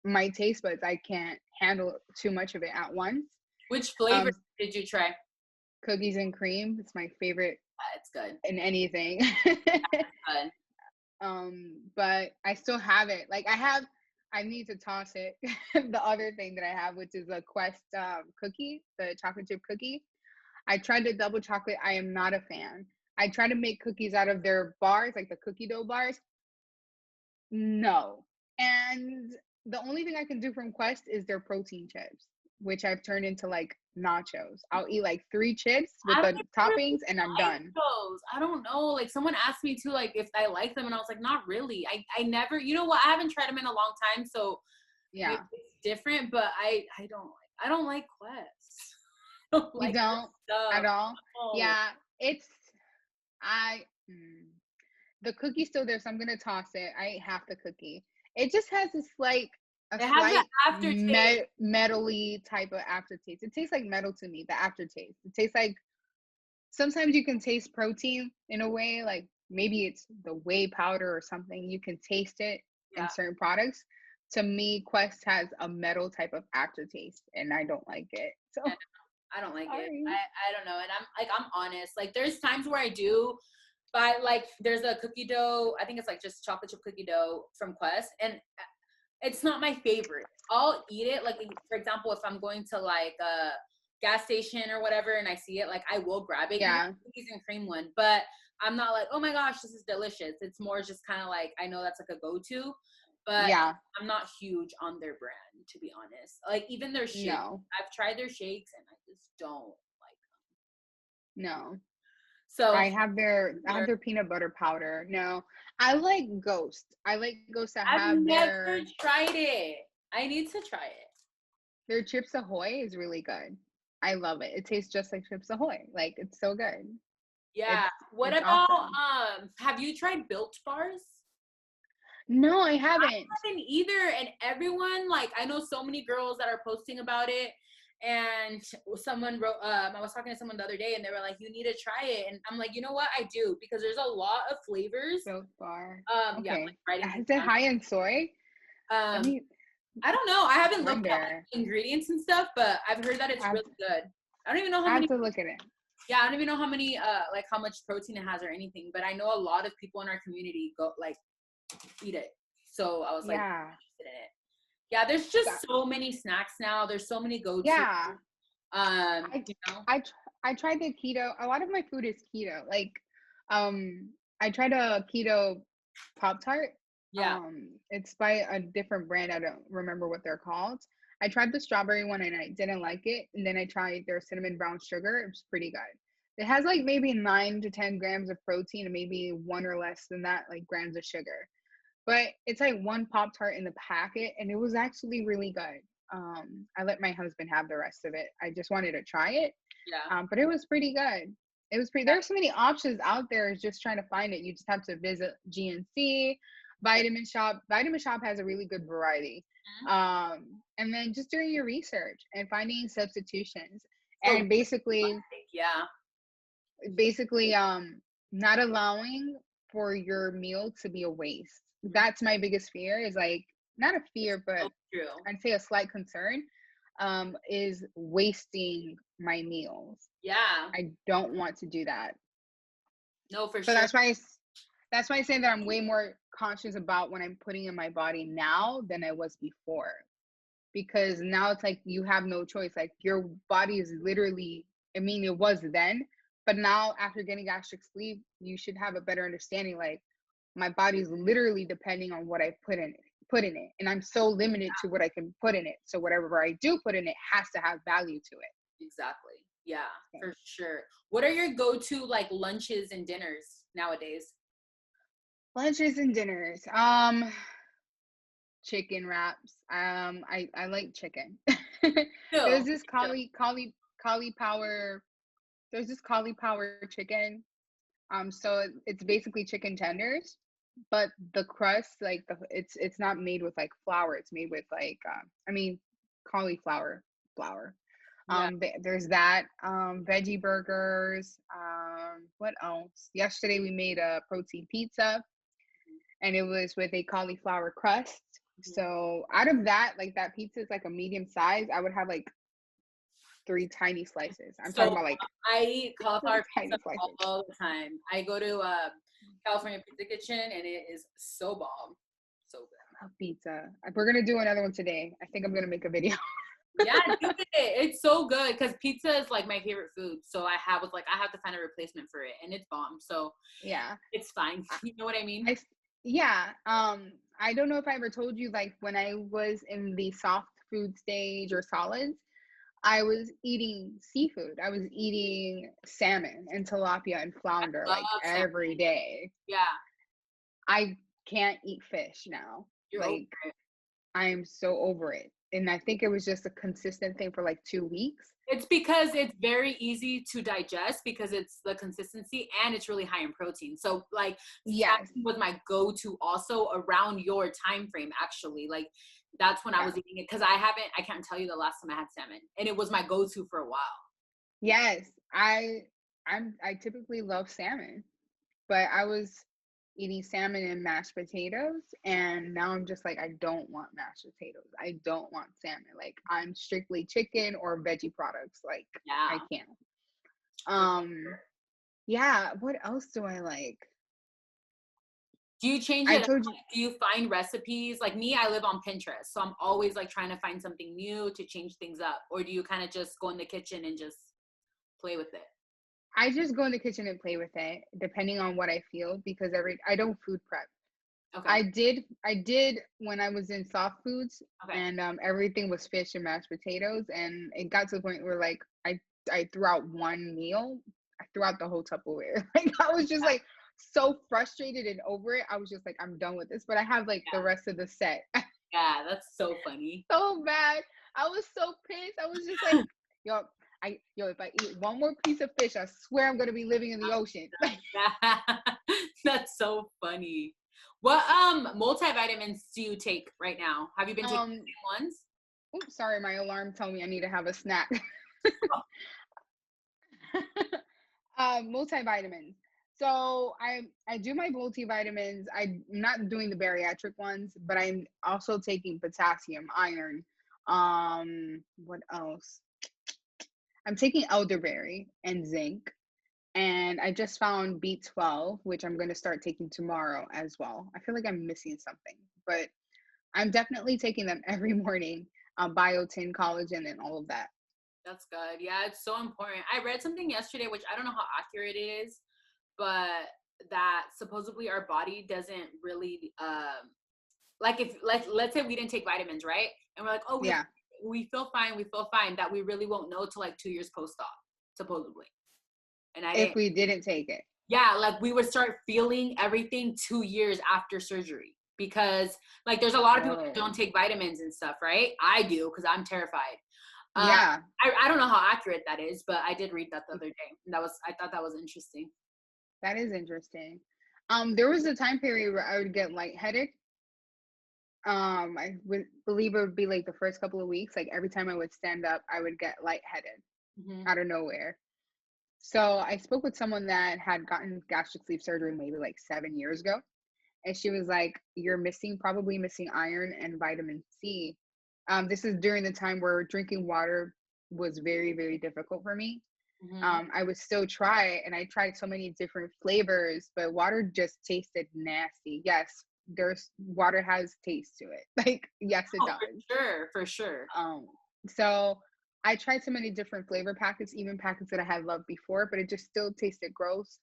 my taste buds, I can't handle too much of it at once. Which flavor did you try? Cookies and cream. It's my favorite. It's good in anything. Good. But I still have it. Like I need to toss it. The other thing that I have, which is a Quest cookie, the chocolate chip cookie. I tried the double chocolate. I am not a fan. I try to make cookies out of their bars, like the cookie dough bars. No. And the only thing I can do from Quest is their protein chips, which I've turned into like nachos. I'll eat like 3 chips with I don't the even toppings really and I'm like done. those. I don't know. Like someone asked me to like if I like them, and I was like, not really. I never. You know what? I haven't tried them in a long time, so Yeah. it's different. But I don't like Quest. I don't You like their don't at stuff. all? No. Yeah, it's I the cookie's still there, so I'm gonna toss it. I ate half the cookie. It just has a It has an slight aftertaste. metally type of aftertaste. It tastes like metal to me, the aftertaste. It tastes like sometimes you can taste protein in a way, like maybe it's the whey powder or something. You can taste it in Yeah. certain products. To me, Quest has a metal type of aftertaste, and I don't like it. So Yeah, I don't like it. sorry. I don't know. And I'm honest. Like there's times where I do buy like there's a cookie dough. I think it's like just chocolate chip cookie dough from Quest, and it's not my favorite. I'll eat it. Like for example, if I'm going to like a gas station or whatever, and I see it, like I will grab it. Even Yeah, the cookies and cream one, but I'm not like, oh my gosh, this is delicious. It's more just kind of like I know that's like a go-to, but yeah, I'm not huge on their brand, to be honest. Like even their shakes, no, I've tried their shakes and I just don't like them. no. So I have their peanut butter powder. No, I like Ghost. I like Ghost to I've have never tried it. I need to try it. their Chips Ahoy is really good. I love it. It tastes just like Chips Ahoy. Like it's so good. Yeah. It's What it's about awesome. have you tried Built Bars? No, I I haven't. haven't either. And everyone, like, I know so many girls that are posting about it. And someone wrote, I was talking to someone the other day and they were like, you need to try it. And I'm like, you know what? I do, because there's a lot of flavors. Built Bar. Yeah, I'm like Okay. writing things Is it down. high in soy? Let me I don't know. I haven't looked at like, wonder. the ingredients and stuff, but I've heard that it's I have, really good. I don't even know how I have many, to look at it. yeah, I don't even know how many, like how much protein it has or anything, but I know a lot of people in our community go like eat it. So I was like Yeah. interested in it. Yeah, there's just That- so many snacks now. There's so many go-to. Yeah. I You know. I tried the keto. A lot of my food is keto. Like, I tried a keto Pop Tart. Yeah. It's by a different brand. I don't remember what they're called. I tried the strawberry one and I didn't like it. And then I tried their cinnamon brown sugar. It was pretty good. It has like maybe 9 to 10 grams of protein and maybe 1 or less than that, like grams of sugar. But it's like one Pop Tart in the packet, and it was actually really good. I let my husband have the rest of it. I just wanted to try it, Yeah. but it was pretty good. It was pretty. Yeah. There's so many options out there. It's just trying to find it. You just have to visit GNC, Vitamin Shop. Vitamin Shop has a really good variety. And then just doing your research and finding substitutions, So and basically, yeah. not allowing for your meal to be a waste. That's my biggest fear, is like, not a fear, So but true. I'd say a slight concern, is wasting my meals. Yeah. I don't want to do that. No, for So sure. that's why I say that I'm way more conscious about what I'm putting in my body now than I was before. Because now it's like you have no choice. Like your body is literally, I mean, it was then, but now after getting gastric sleeve, you should have a better understanding. Like my body is literally depending on what I put in it. And I'm so limited to what I can put in it. So whatever I do put in it has to have value to it. Exactly. Yeah, Okay. for sure. What are your go-to like lunches and dinners nowadays? Lunches and dinners. Chicken wraps. I like chicken. There's Still. this cauliflower. There's this cauliflower chicken. So it's basically chicken tenders, but the crust, like it's not made with like flour. It's made with like I mean cauliflower flour. Yeah. There's that. Veggie burgers. What else? Yesterday we made a protein pizza, and it was with a cauliflower crust. So out of that, like that pizza is like a medium size. I would have like 3 tiny slices. I'm talking So about like I eat cauliflower tiny pizza slices. all the time. I go to California Pizza Kitchen and it is so bomb. So good. Love pizza. We're gonna do another one today. I think I'm gonna make a video. Yeah, do it. It's so good because pizza is like my favorite food. So I have to find a replacement for it, and it's bomb. So Yeah. it's fine. You know what I mean? Yeah. I don't know if I ever told you, like when I was in the soft food stage or solids, I was eating seafood. I was eating salmon and tilapia and flounder like Love every salmon. day. Yeah, I can't eat fish now. you're over Like it. I am so over it. And I think it was just a consistent thing for like 2 weeks. It's because it's very easy to digest because it's the consistency and it's really high in protein. So like Yes. salmon was my go-to also around your time frame actually. Like that's when I Yeah. was eating it because I can't tell you the last time I had salmon. And it was my go-to for a while. Yes. I typically love salmon, but I was eating salmon and mashed potatoes, and now I'm just like I don't want mashed potatoes. I don't want salmon. Like I'm strictly chicken or veggie products. Like I Yeah. can't. For Um sure. yeah, what else do I like? Do you change I it up? told you Like, do you find recipes? Like me, I live on Pinterest. So I'm always like trying to find something new to change things up. Or do you kind of just go in the kitchen and just play with it? I just go in the kitchen and play with it depending on what I feel because I don't food prep. Okay. I did when I was in soft foods Okay. and everything was fish and mashed potatoes and it got to the point where like I threw out one meal. I threw out the whole Tupperware. Like I was just like so frustrated and over it. I was just like I'm done with this, but I have like the Yeah. rest of the set. Yeah. That's so funny. So bad. I was so pissed. I was just like, yo, if I eat one more piece of fish, I swear I'm gonna be living in the ocean. Yeah. That's so funny. What multivitamins do you take right now? Have you been taking um, the same ones? oops, sorry, my alarm told me I need to have a snack. Multivitamins. So I do my multivitamins. I'm not doing the bariatric ones, but I'm also taking potassium, iron. What else? I'm taking elderberry and zinc. And I just found B12, which I'm going to start taking tomorrow as well. I feel like I'm missing something, but I'm definitely taking them every morning. Biotin, collagen, and all of that. That's good. Yeah, it's so important. I read something yesterday, which I don't know how accurate it is, but that supposedly our body doesn't really like if like let's say we didn't take vitamins, right? And we're like, oh, Yeah, we feel fine. That we really won't know till like 2 years post op, supposedly. And I if didn't. we didn't take it. Yeah, like we would start feeling everything 2 years after surgery because like there's a lot of people that Whoa. don't take vitamins and stuff, right? I do because I'm terrified. Uh, Yeah, I don't know how accurate that is, but I did read that the other day. And I thought that was interesting. that is interesting. There was a time period where I would get lightheaded. I would believe it would be like the first couple of weeks. Like every time I would stand up, I would get lightheaded Hmm. out of nowhere. So I spoke with someone that had gotten gastric sleeve surgery maybe like 7 years ago. And she was like, "You're probably missing iron and vitamin C." This is during the time where drinking water was very, very difficult for me. Hmm. I would still try it, and I tried so many different flavors, but water just tasted nasty. Yes, there's water has taste to it. Like, yes, it Oh, for does. sure, for sure. Um, so I tried so many different flavor packets, even packets that I had loved before, but it just still tasted gross.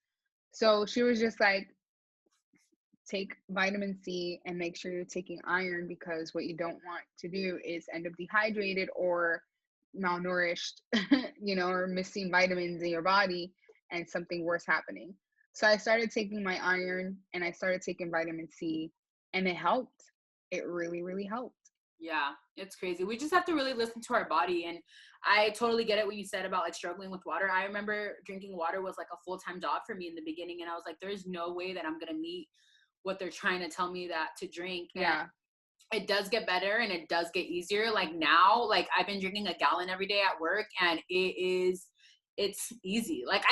So she was just like, take vitamin C and make sure you're taking iron because what you don't want to do is end up dehydrated or malnourished, or missing vitamins in your body and something worse happening. So I started taking my iron and I started taking vitamin C and it helped. It really, really helped. Yeah, it's crazy. We just have to really listen to our body. And I totally get it when you said about like struggling with water. I remember drinking water was like a full-time job for me in the beginning. And I was like, there's no way that I'm going to meet what they're trying to tell me that to drink. And Yeah. it does get better and it does get easier. Like now, like I've been drinking a gallon every day at work and it's easy. Like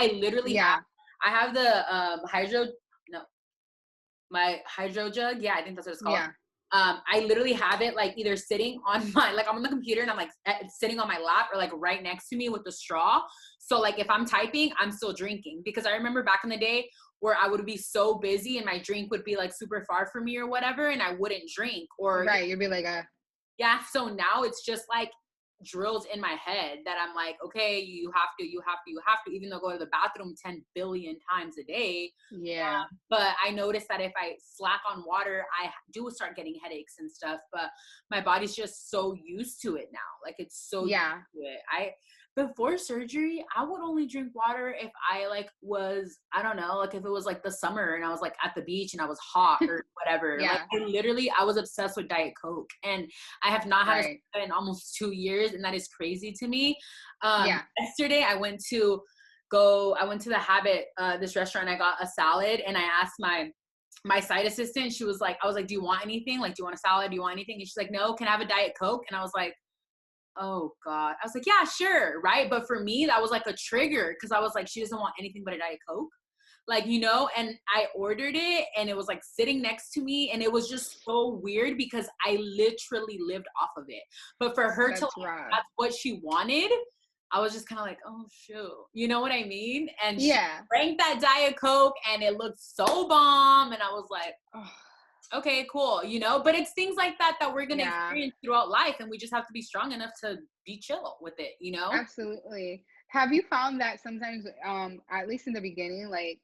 Yeah. I have the hydro, no, my hydro jug. Yeah, I think that's what it's called. Yeah. I literally have it like either sitting on my, like I'm on the computer and I'm like sitting on my lap or like right next to me with the straw. So like if I'm typing, I'm still drinking because I remember back in the day where I would be so busy and my drink would be like super far from me or whatever. And I wouldn't drink or, Right. You'd be like, yeah. So now it's just like drilled in my head that I'm like, okay, you have to, even though I go to the bathroom 10 billion times a day. Yeah. But I noticed that if I slack on water, I do start getting headaches and stuff, but my body's just so used to it now. Like it's so used to it. Before surgery, I would only drink water if I like was, I don't know, like if it was like the summer and I was like at the beach and I was hot or whatever. Like I was obsessed with Diet Coke, and I have not had a soda in almost 2 years, and that is crazy to me. Yesterday I went to the Habit, this restaurant. I got a salad, and I asked my side assistant, she was like, I was like, do you want anything? Like, do you want a salad? Do you want anything? And she's like, no, can I have a Diet Coke? And I was like, oh God. I was like, yeah, sure. Right. But for me, that was like a trigger, because I was like, she doesn't want anything but a Diet Coke. Like, you know, and I ordered it, and it was like sitting next to me, and it was just so weird because I literally lived off of it. But for her that's what she wanted, I was just kind of like, oh shoot, you know what I mean? And she drank that Diet Coke, and it looked so bomb, and I was like, okay, cool, you know. But it's things like that we're gonna experience throughout life, and we just have to be strong enough to be chill with it, you know. Absolutely. Have you found that sometimes, at least in the beginning, like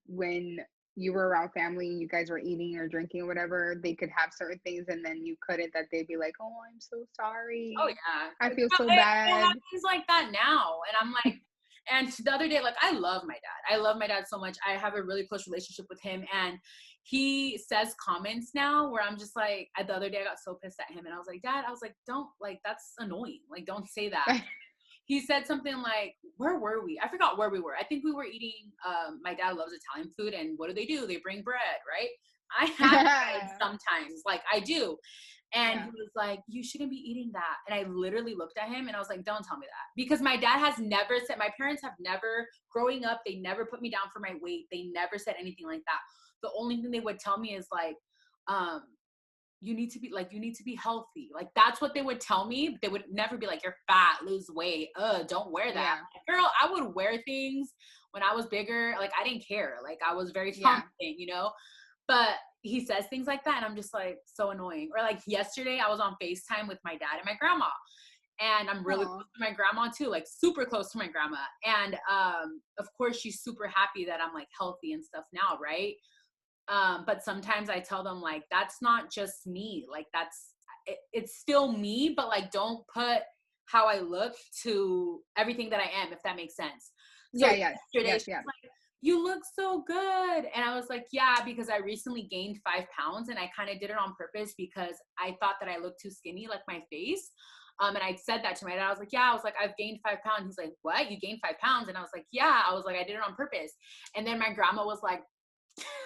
when you were around family and you guys were eating or drinking or whatever, they could have certain things and then you couldn't, that they'd be like, oh, I'm so sorry. Oh yeah, I feel so bad. It happens like that now, and I'm like, and the other day, like, I love my dad. I love my dad so much. I have a really close relationship with him, and he says comments now where I'm just like, the other day I got so pissed at him, and I was like, Dad, I was like, don't, like, that's annoying. Like, don't say that. He said something like, where were we? I forgot where we were. I think we were eating, my dad loves Italian food, and what do? They bring bread, right? I have bread sometimes, like I do. And he was like, you shouldn't be eating that. And I literally looked at him and I was like, don't tell me that. Because my dad has never said, my parents have never, growing up, they never put me down for my weight. They never said anything like that. The only thing they would tell me is like, you need to be healthy. Like, that's what they would tell me. They would never be like, you're fat, lose weight. Don't wear that. Girl, I would wear things when I was bigger. Like, I didn't care. Like, I was very confident, you know? But he says things like that, and I'm just like, so annoying. Or like yesterday, I was on FaceTime with my dad and my grandma. And I'm really close to my grandma too, like super close to my grandma. And of course, she's super happy that I'm like healthy and stuff now, right? But sometimes I tell them, like, that's not just me. Like, it's still me, but like, don't put how I look to everything that I am, if that makes sense. So yesterday, she was like, you look so good. And I was like, yeah, because I recently gained 5 pounds, and I kind of did it on purpose because I thought that I looked too skinny, like my face. And I said that to my dad. I was like, yeah, I was like, I've gained 5 pounds. He's like, what? You gained 5 pounds? And I was like, yeah, I was like, I did it on purpose. And then my grandma was like,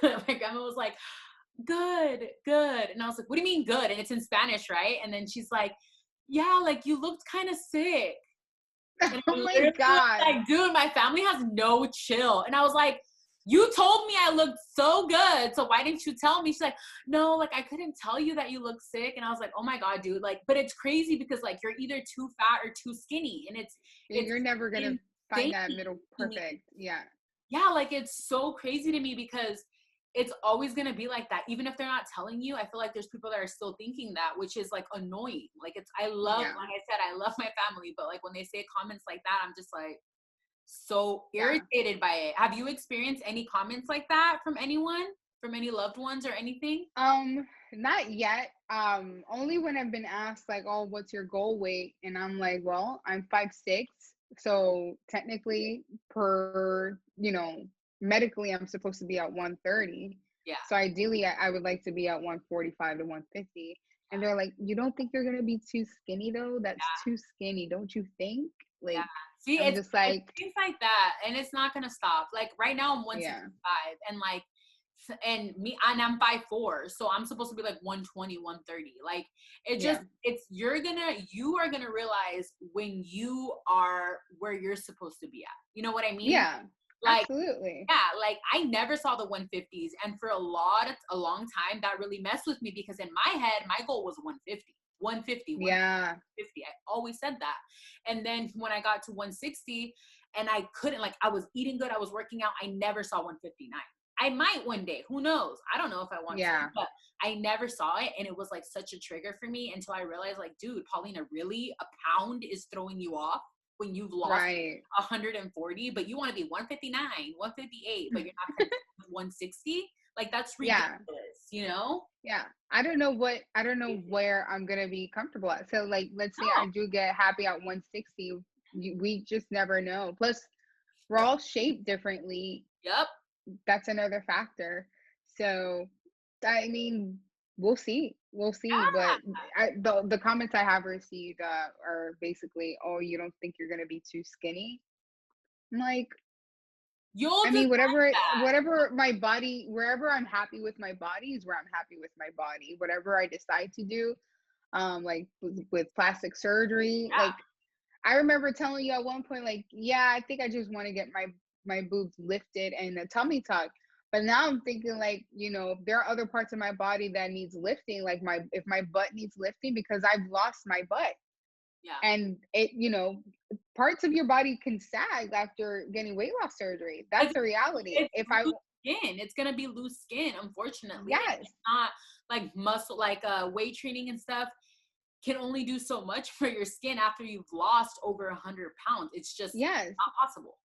good. And I was like, what do you mean good? And it's in Spanish, right? And then she's like, yeah, like you looked kind of sick. And oh my God. Like, dude, my family has no chill. And I was like, you told me I looked so good, so why didn't you tell me? She's like, no, like I couldn't tell you that you look sick. And I was like, oh my God, dude. Like, but it's crazy because like you're either too fat or too skinny, and you're never gonna find that middle perfect. Yeah, like it's so crazy to me because it's always going to be like that. Even if they're not telling you, I feel like there's people that are still thinking that, which is like annoying. Like like I said, I love my family, but like when they say comments like that, I'm just like so irritated by it. Have you experienced any comments like that from anyone, from any loved ones or anything? Not yet. Only when I've been asked like, oh, what's your goal weight? And I'm like, well, I'm 5'6". So technically medically I'm supposed to be at 130. Yeah. So ideally I would like to be at 145 to 150. And they're like, you don't think you're going to be too skinny though? That's too skinny. Don't you think? Like, See, I'm it's just like, it's things like that. And it's not going to stop. Like right now I'm 165 and like, and I'm 5'4", so I'm supposed to be like 120, 130. Like you are gonna realize when you are where you're supposed to be at. You know what I mean? Yeah. Like, absolutely. Yeah, like I never saw the 150s, and for a long time that really messed with me because in my head my goal was 150. 150. I always said that. And then when I got to 160 and I couldn't, like I was eating good, I was working out, I never saw 159. I might one day. Who knows? I don't know if I want Yeah. to, but I never saw it. And it was like such a trigger for me until I realized, like, dude, Paulina, really? A pound is throwing you off when you've lost Right. 140, but you want to be 159, 158, but you're not 160? Like, that's ridiculous, Yeah. you know? Yeah. I don't know where I'm gonna be comfortable at. So like, let's say No. I do get happy at 160. We just never know. Plus, we're all shaped differently. Yep. That's another factor. So, I mean, we'll see. We'll see. But the comments I have received are basically, "Oh, you don't think you're gonna be too skinny?" I'm like, You'll I decide mean, that. whatever my body, wherever I'm happy with my body is where I'm happy with my body. Whatever I decide to do, like with plastic surgery, Yeah. like I remember telling you at one point, like, yeah, I think I just want to get my boobs lifted and a tummy tuck. But now I'm thinking, like, there are other parts of my body that needs lifting, like if my butt needs lifting because I've lost my butt. Yeah. And parts of your body can sag after getting weight loss surgery. That's a reality. It's loose skin. It's gonna be loose skin, unfortunately. Like, Yes, it's not like muscle, like weight training and stuff can only do so much for your skin after you've lost over 100 pounds. It's just yes. not possible.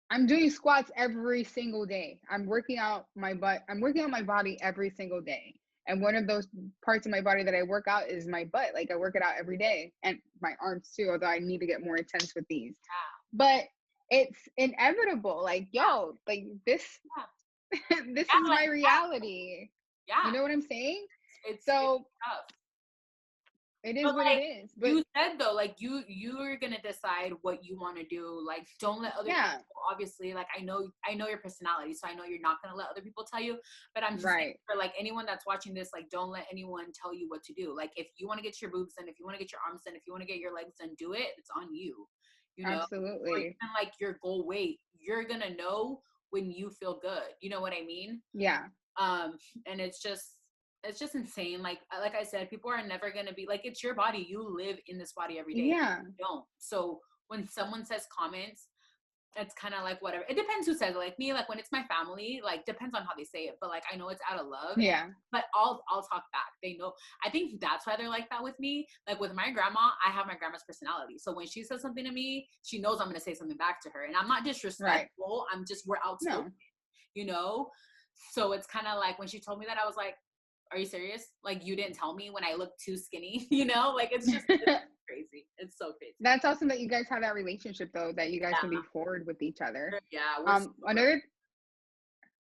I'm doing squats every single day. I'm working out my butt. I'm working out my body every single day. And one of those parts of my body that I work out is my butt. Like I work it out every day and my arms too, although I need to get more intense with these. But it's inevitable. Like, yo, like this this Yeah, is my like, reality. You yeah, know what I'm saying? it's So tough. it is But what it like is. But you said though, like you're gonna decide what you want to do. Like, don't let other yeah, people. Obviously, like I know your personality, so I know you're not gonna let other people tell you. But I'm just saying right. for like anyone that's watching this, like, don't let anyone tell you what to do. Like, if you want to get your boobs done, if you want to get your arms done, if you want to get your legs done, do it. It's on you. You know, or Absolutely. even like your goal weight, you're gonna know when you feel good. You know what I mean? Yeah. And it's just insane. Like I said, people are never going to be like, it's your body, you live in this body every day. Yeah. You don't. So when someone says comments, it's kind of like whatever. It depends who says it. Like me, like when it's my family, like depends on how they say it, but like I know it's out of love. Yeah. But I'll talk back. They know. I think that's why they're like that with me. Like with my grandma, I have my grandma's personality. So when she says something to me, she knows I'm going to say something back to her, and I'm not disrespectful. Right. We're outspoken, No. you know. So it's kind of like when she told me that, I was like, are you serious? Like, you didn't tell me when I looked too skinny, you know? Like, it's crazy. It's so crazy. That's awesome that you guys have that relationship though, that you guys can be Yeah. forward with each other. We're Another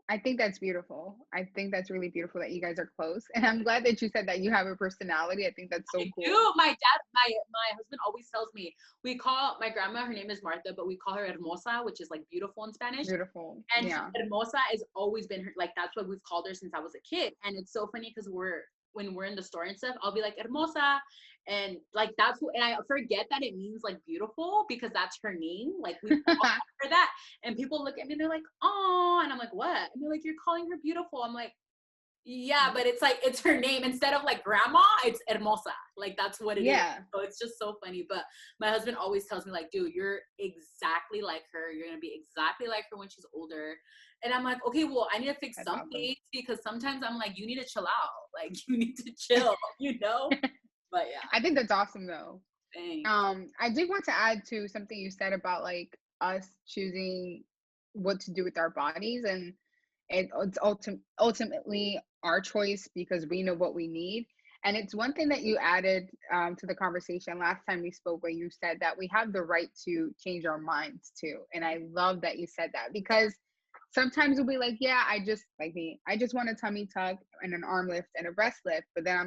I think that's beautiful. I think that's really beautiful that you guys are close. And I'm glad that you said that you have a personality. I think that's so I cool. do. My husband always tells me, we call my grandma, her name is Martha, but we call her Hermosa, which is like beautiful in Spanish. Beautiful. And Yeah. Hermosa has always been her, like, that's what we've called her since I was a kid. And it's so funny because when we're in the store and stuff, I'll be like, Hermosa. And like, and I forget that it means like beautiful because that's her name. Like, we call her that. And people look at me and they're like, oh, and I'm like, what? And they're like, you're calling her beautiful. I'm like, yeah, but it's like, it's her name. Instead of like grandma, it's Hermosa. Like, that's what it is. Yeah. So it's just so funny. But my husband always tells me, like, dude, you're exactly like her. You're going to be exactly like her when she's older. And I'm like, okay, well, I need to fix That's some awesome. things because sometimes I'm like, you need to chill out. Like, you need to chill, you know? But yeah. I think that's awesome though. Thanks. I did want to add to something you said about like us choosing what to do with our bodies, and it's ultimately our choice because we know what we need. And it's one thing that you added to the conversation last time we spoke, where you said that we have the right to change our minds too. And I love that you said that, because sometimes we'll be like, yeah, I just want a tummy tuck and an arm lift and a breast lift. But then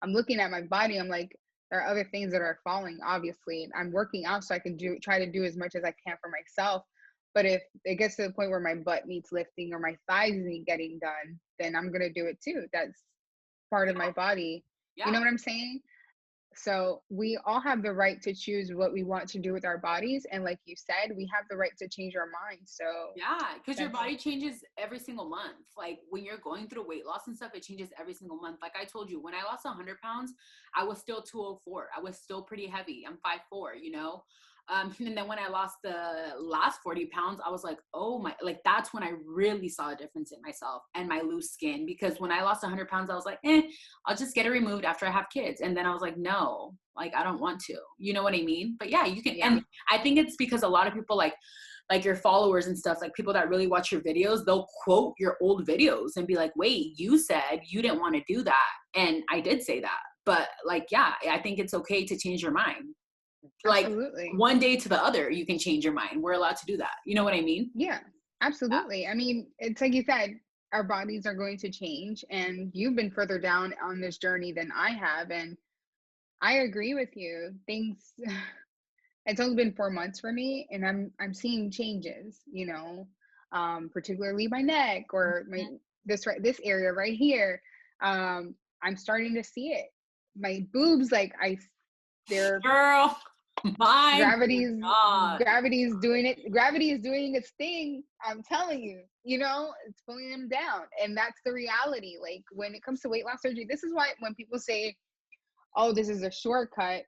I'm looking at my body. I'm like, there are other things that are falling, obviously. I'm working out so I can try to do as much as I can for myself. But if it gets to the point where my butt needs lifting or my thighs need getting done, then I'm going to do it too. That's part of my body. You Yeah. know what I'm saying? So we all have the right to choose what we want to do with our bodies. And like you said, we have the right to change our minds. So yeah, because your body changes every single month. Like when you're going through weight loss and stuff, it changes every single month. Like I told you, when I lost 100 pounds, I was still 204. I was still pretty heavy. I'm 5'4", you know? And then when I lost the last 40 pounds, I was like, oh my, like that's when I really saw a difference in myself and my loose skin. Because when I lost 100 pounds, I was like, I'll just get it removed after I have kids. And then I was like, no, like I don't want to, you know what I mean? But yeah, you can. Yeah. And I think it's because a lot of people like your followers and stuff, like people that really watch your videos, they'll quote your old videos and be like, wait, you said you didn't want to do that. And I did say that. But like, yeah, I think it's okay to change your mind. Like Absolutely. one day to the other, you can change your mind. We're allowed to do that. You know what I mean? Yeah, absolutely. I mean, it's like you said, our bodies are going to change, and you've been further down on this journey than I have. And I agree with you. Things, it's only been 4 months for me, and I'm seeing changes, you know, particularly my neck or my this area right here. I'm starting to see it. My boobs, like they're Girl, my God. gravity's doing it. Gravity is doing its thing. I'm telling you, you know, it's pulling them down. And that's the reality. Like when it comes to weight loss surgery, this is why when people say, oh, this is a shortcut.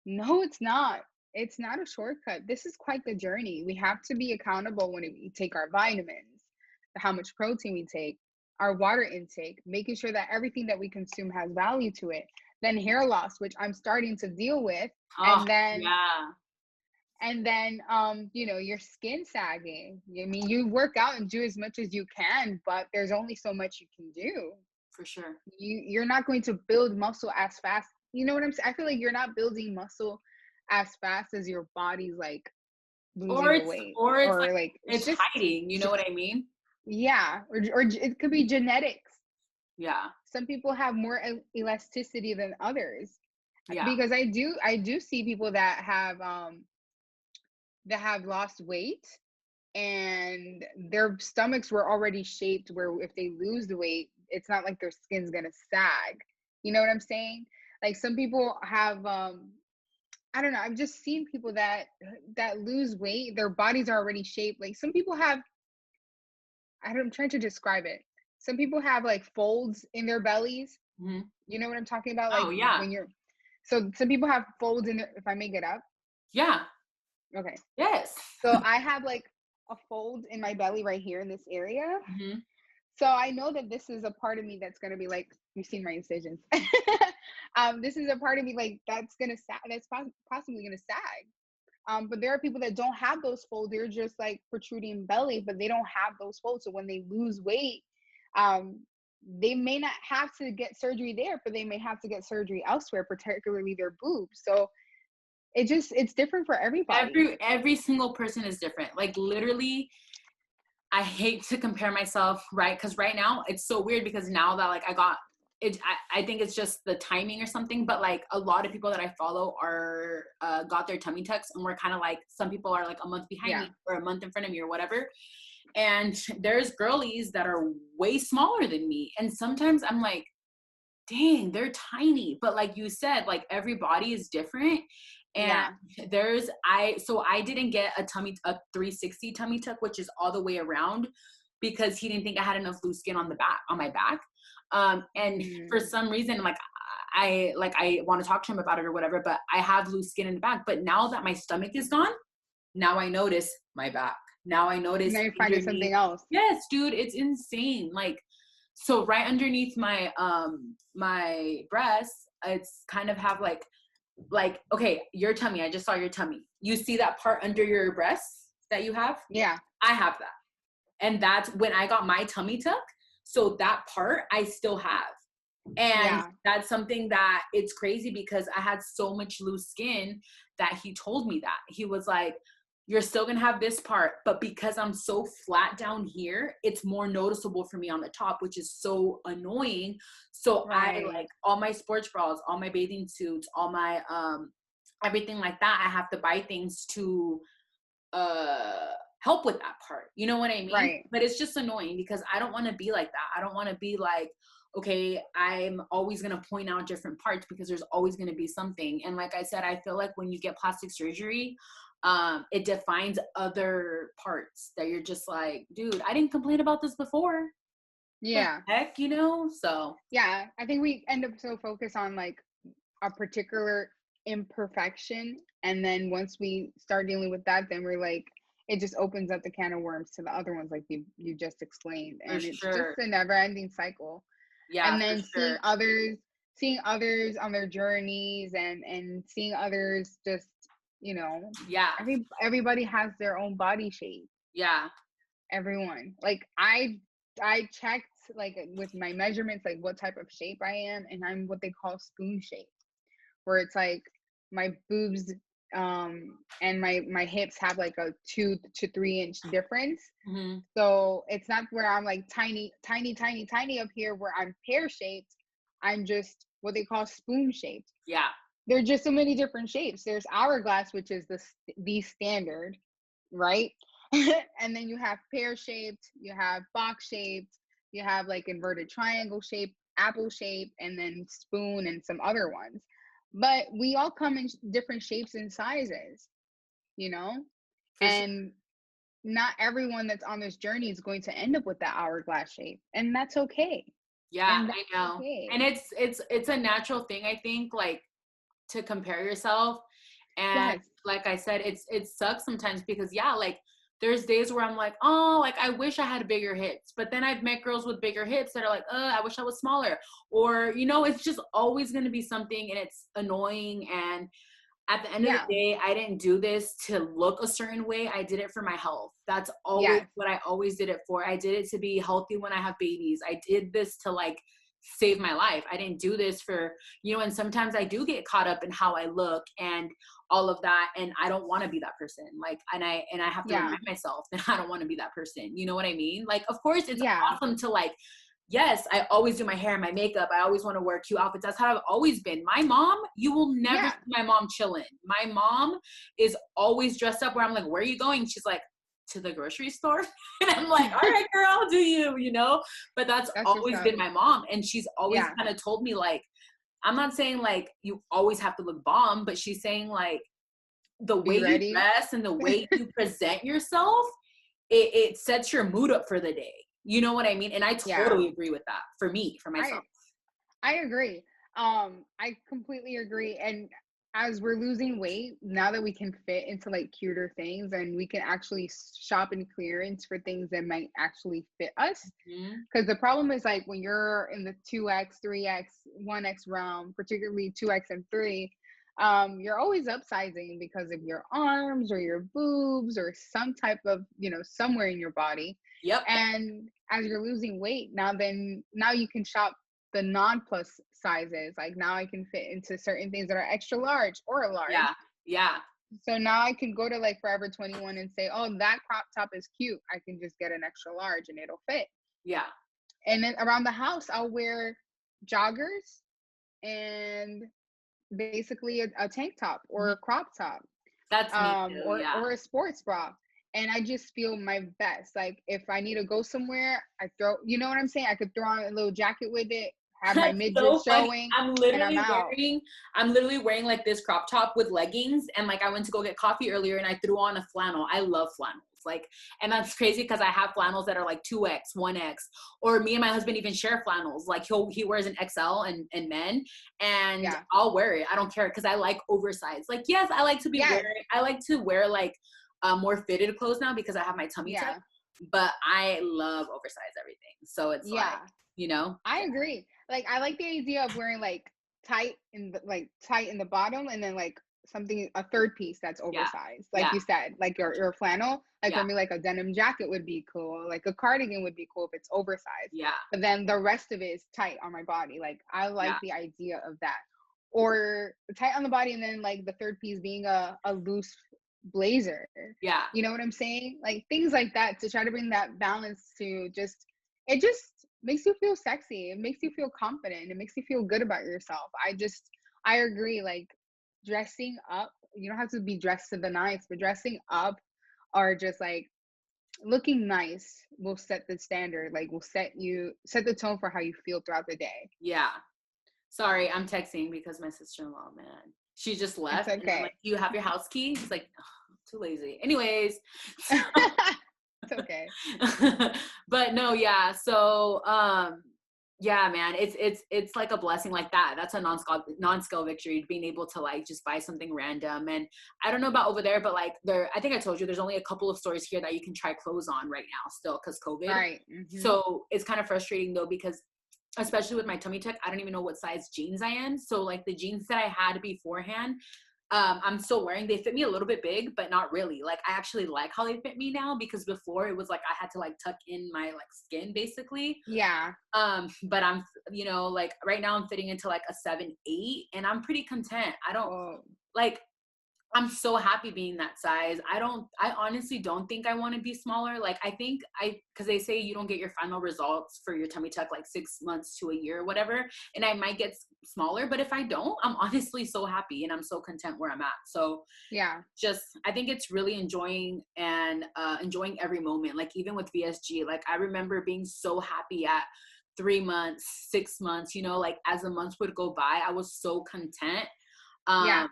No, it's not. It's not a shortcut. This is quite the journey. We have to be accountable when we take our vitamins, how much protein we take, our water intake, making sure that everything that we consume has value to it. Then hair loss, which I'm starting to deal with. Oh, And then you know, your skin sagging. I mean, you work out and do as much as you can, but there's only so much you can do. for sure. You're not going to build muscle as fast. You know what I'm saying? I feel like you're not building muscle as fast as your body's like losing the weight, or it's like like it's just hiding, you know what I mean? yeah, or it could be genetics. Yeah. Some people have more elasticity than others. Yeah. Because I do see people that have lost weight and their stomachs were already shaped where if they lose the weight, it's not like their skin's gonna sag. You know what I'm saying? Like some people have I don't know, I've just seen people that lose weight, their bodies are already shaped. Like some people have, I'm trying to describe it. Some people have like folds in their bellies. Mm-hmm. You know what I'm talking about? Oh, Like yeah. when you're, so some people have folds in their, if I make it up. Yeah. Okay. Yes. So I have like a fold in my belly right here in this area. Mm-hmm. So I know that this is a part of me that's going to be like, you've seen my incisions. This is a part of me like that's going to sag, that's possibly going to sag. But there are people that don't have those folds. They're just like protruding belly, but they don't have those folds. So when they lose weight, they may not have to get surgery there, but they may have to get surgery elsewhere, particularly their boobs. So it's different for everybody. Every single person is different. Like literally, I hate to compare myself, right? Because right now it's so weird because now that like I got it, I think it's just the timing or something. But like a lot of people that I follow are got their tummy tucks, and we're kind of like some people are like a month behind me or a month in front of me or whatever. And there's girlies that are way smaller than me, and sometimes I'm like, dang, they're tiny. But like you said, like every body is different. And I didn't get a 360 tummy tuck, which is all the way around, because he didn't think I had enough loose skin on my back. And for some reason, like I want to talk to him about it or whatever, but I have loose skin in the back. But now that my stomach is gone, now I notice my back. Now I notice. Now you're finding something else. Yes, dude, it's insane. Like, so right underneath my my breasts, it's kind of have like, okay, your tummy. I just saw your tummy. You see that part under your breasts that you have? Yeah. I have that. And that's when I got my tummy tuck. So that part I still have. And that's something that it's crazy because I had so much loose skin that he told me that. He was like, you're still going to have this part, but because I'm so flat down here, it's more noticeable for me on the top, which is so annoying. So I like all my sports bras, all my bathing suits, all my, everything like that. I have to buy things to, help with that part. You know what I mean? Right. But it's just annoying because I don't want to be like that. I don't want to be like, okay, I'm always going to point out different parts because there's always going to be something. And like I said, I feel like when you get plastic surgery, it defines other parts that you're just like, dude, I didn't complain about this before. Yeah. The heck, you know? So yeah, I think we end up so focused on like a particular imperfection. And then once we start dealing with that, then we're like, it just opens up the can of worms to the other ones, like you just explained. For And it's just sure. a never ending cycle. Yeah, And for then sure. seeing others on their journeys, and seeing others just, Yeah. everybody has their own body shape. Yeah. Everyone. Like I checked like with my measurements, like what type of shape I am, and I'm what they call spoon shape, where it's like my boobs and my hips have like a 2 to 3 inch difference. Hmm. So it's not where I'm like tiny up here where I'm pear shaped. I'm just what they call spoon shaped. Yeah. There's just so many different shapes. There's hourglass, which is the standard, right? And then you have pear shaped, you have box shaped, you have like inverted triangle shape, apple shape, and then spoon and some other ones. But we all come in different shapes and sizes, you know? For sure. And not everyone that's on this journey is going to end up with that hourglass shape. And that's okay. Yeah, And that's I know. okay. And it's a natural thing, I think, like, to compare yourself. And Yes. like I said, it sucks sometimes because, yeah, like there's days where I'm like, oh, like I wish I had bigger hips. But then I've met girls with bigger hips that are like, I wish I was smaller. Or, it's just always going to be something, and it's annoying. And at the end of the Yeah. day, I didn't do this to look a certain way. I did it for my health. That's always Yes. what I always did it for. I did it to be healthy when I have babies. I did this to like save my life. I didn't do this for, and sometimes I do get caught up in how I look and all of that. And I don't want to be that person. Like, and I have to Yeah. remind myself that I don't want to be that person. You know what I mean? Like, of course it's Yeah. awesome to like, yes, I always do my hair and my makeup. I always want to wear cute outfits. That's how I've always been. My mom, you will never Yeah. see my mom chilling. My mom is always dressed up where I'm like, where are you going? She's like, to the grocery store. And I'm like, all right, girl, do you, But that's That's what's always up. been my mom. And she's always Yeah. kind of told me, like, I'm not saying like you always have to look bomb, but she's saying like the way Be you ready. dress and the way you present yourself, it sets your mood up for the day. You know what I mean? And I Yeah. totally agree with that for me, for myself. I agree. I completely agree. And as we're losing weight, now that we can fit into like cuter things, and we can actually shop in clearance for things that might actually fit us. Mm-hmm. Because the problem is like when you're in the 2X, 3X, 1X realm, particularly 2X and 3, you're always upsizing because of your arms or your boobs or some type of, somewhere in your body. Yep. And as you're losing weight, now you can shop the non-plus sizes. Like now I can fit into certain things that are extra large or a large. Yeah. Yeah. So now I can go to like Forever 21 and say, oh, that crop top is cute. I can just get an extra large and it'll fit. Yeah. And then around the house, I'll wear joggers and basically a tank top or a crop top. That's me too, or a sports bra. And I just feel my best. Like if I need to go somewhere, I throw, you know what I'm saying? I could throw on a little jacket with it, have my midriff showing, I'm literally wearing like this crop top with leggings, and like I went to go get coffee earlier and I threw on a flannel. I love flannels. Like, and that's crazy because I have flannels that are like 2X, 1X, or me and my husband even share flannels. Like he wears an XL and men, and I'll wear it. I don't care because I like oversized. Like, yes, I like to wear like more fitted clothes now because I have my tummy tuck, but I love oversized everything. So it's like, I agree. Like I like the idea of wearing like tight in the bottom, and then like a third piece that's oversized. Like you said, like your flannel. Like for me, like a denim jacket would be cool. Like a cardigan would be cool if it's oversized. Yeah. But then the rest of it is tight on my body. Like I like the idea of that. Or tight on the body, and then like the third piece being a loose blazer. Yeah. You know what I'm saying? Like things like that to try to bring that balance to it just makes you feel sexy. It makes you feel confident. It makes you feel good about yourself. I agree. Like dressing up, you don't have to be dressed to the nines, but dressing up or just like looking nice will set the standard. Like will set the tone for how you feel throughout the day. Yeah. Sorry, I'm texting because my sister-in-law, man, she just left. It's okay. And I'm like, do you have your house key? She's like, oh, too lazy. Anyways. It's okay. But no, yeah. So Yeah, man, it's like a blessing like that. That's a non-scale victory, being able to like just buy something random. And I don't know about over there, but like I think I told you there's only a couple of stores here that you can try clothes on right now still because COVID. Right. So it's kind of frustrating though, because especially with my tummy tuck, I don't even know what size jeans I am. So like the jeans that I had beforehand, I'm still wearing, they fit me a little bit big, but not really. Like I actually like how they fit me now, because before it was like I had to like tuck in my like skin basically. Yeah. But I'm, like right now I'm fitting into like a 7'8", and I'm pretty content. I don't like, I'm so happy being that size. I honestly don't think I want to be smaller. Like because they say you don't get your final results for your tummy tuck like 6 months to a year or whatever. And I might get smaller, but if I don't, I'm honestly so happy and I'm so content where I'm at. So yeah, I think it's really enjoying every moment. Like even with VSG, like I remember being so happy at 3 months, 6 months, like as the months would go by, I was so content. Yeah.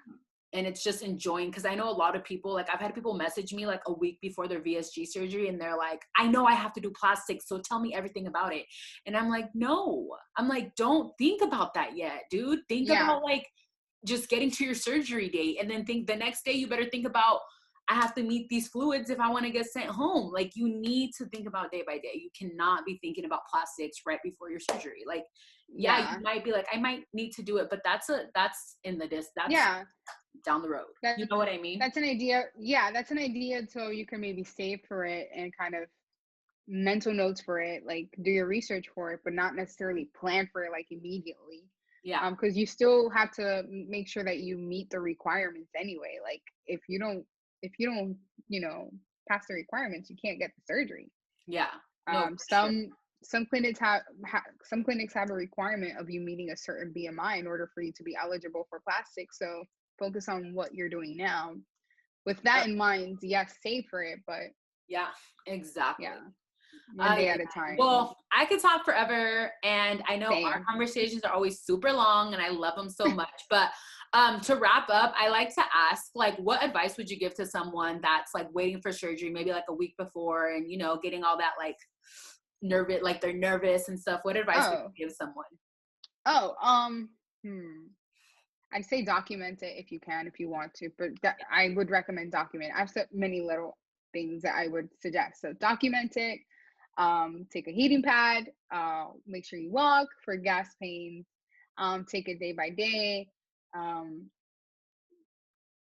And it's just enjoying, because I know a lot of people, like I've had people message me like a week before their VSG surgery, and they're like, I know I have to do plastic, so tell me everything about it. And I'm like, no, I'm like, don't think about that yet, dude. Think about like just getting to your surgery date, and then think the next day you better think about, I have to meet these fluids if I want to get sent home. Like you need to think about day by day. You cannot be thinking about plastics right before your surgery. Like, yeah, you might be like, I might need to do it, but that's in the that's down the road. You know what I mean? That's an idea. Yeah, that's an idea. So you can maybe save for it and kind of mental notes for it, like do your research for it, but not necessarily plan for it like immediately. Yeah. Because you still have to make sure that you meet the requirements anyway. Like if you don't, pass the requirements, you can't get the surgery. Yeah. No, some clinics have a requirement of you meeting a certain BMI in order for you to be eligible for plastic. So focus on what you're doing now. With that in mind, yes, save for it, but yeah, exactly. Yeah. One day at a time. Well, I could talk forever, and I know our conversations are always super long, and I love them so much. But to wrap up, I like to ask, like, what advice would you give to someone that's like waiting for surgery, maybe like a week before, and getting all that like nervous, like they're nervous and stuff. What advice would you give someone? I'd say document it if you can, if you want to, but I would recommend document. I've said many little things that I would suggest. So document it. Take a heating pad. Make sure you walk for gas pains. Take it day by day.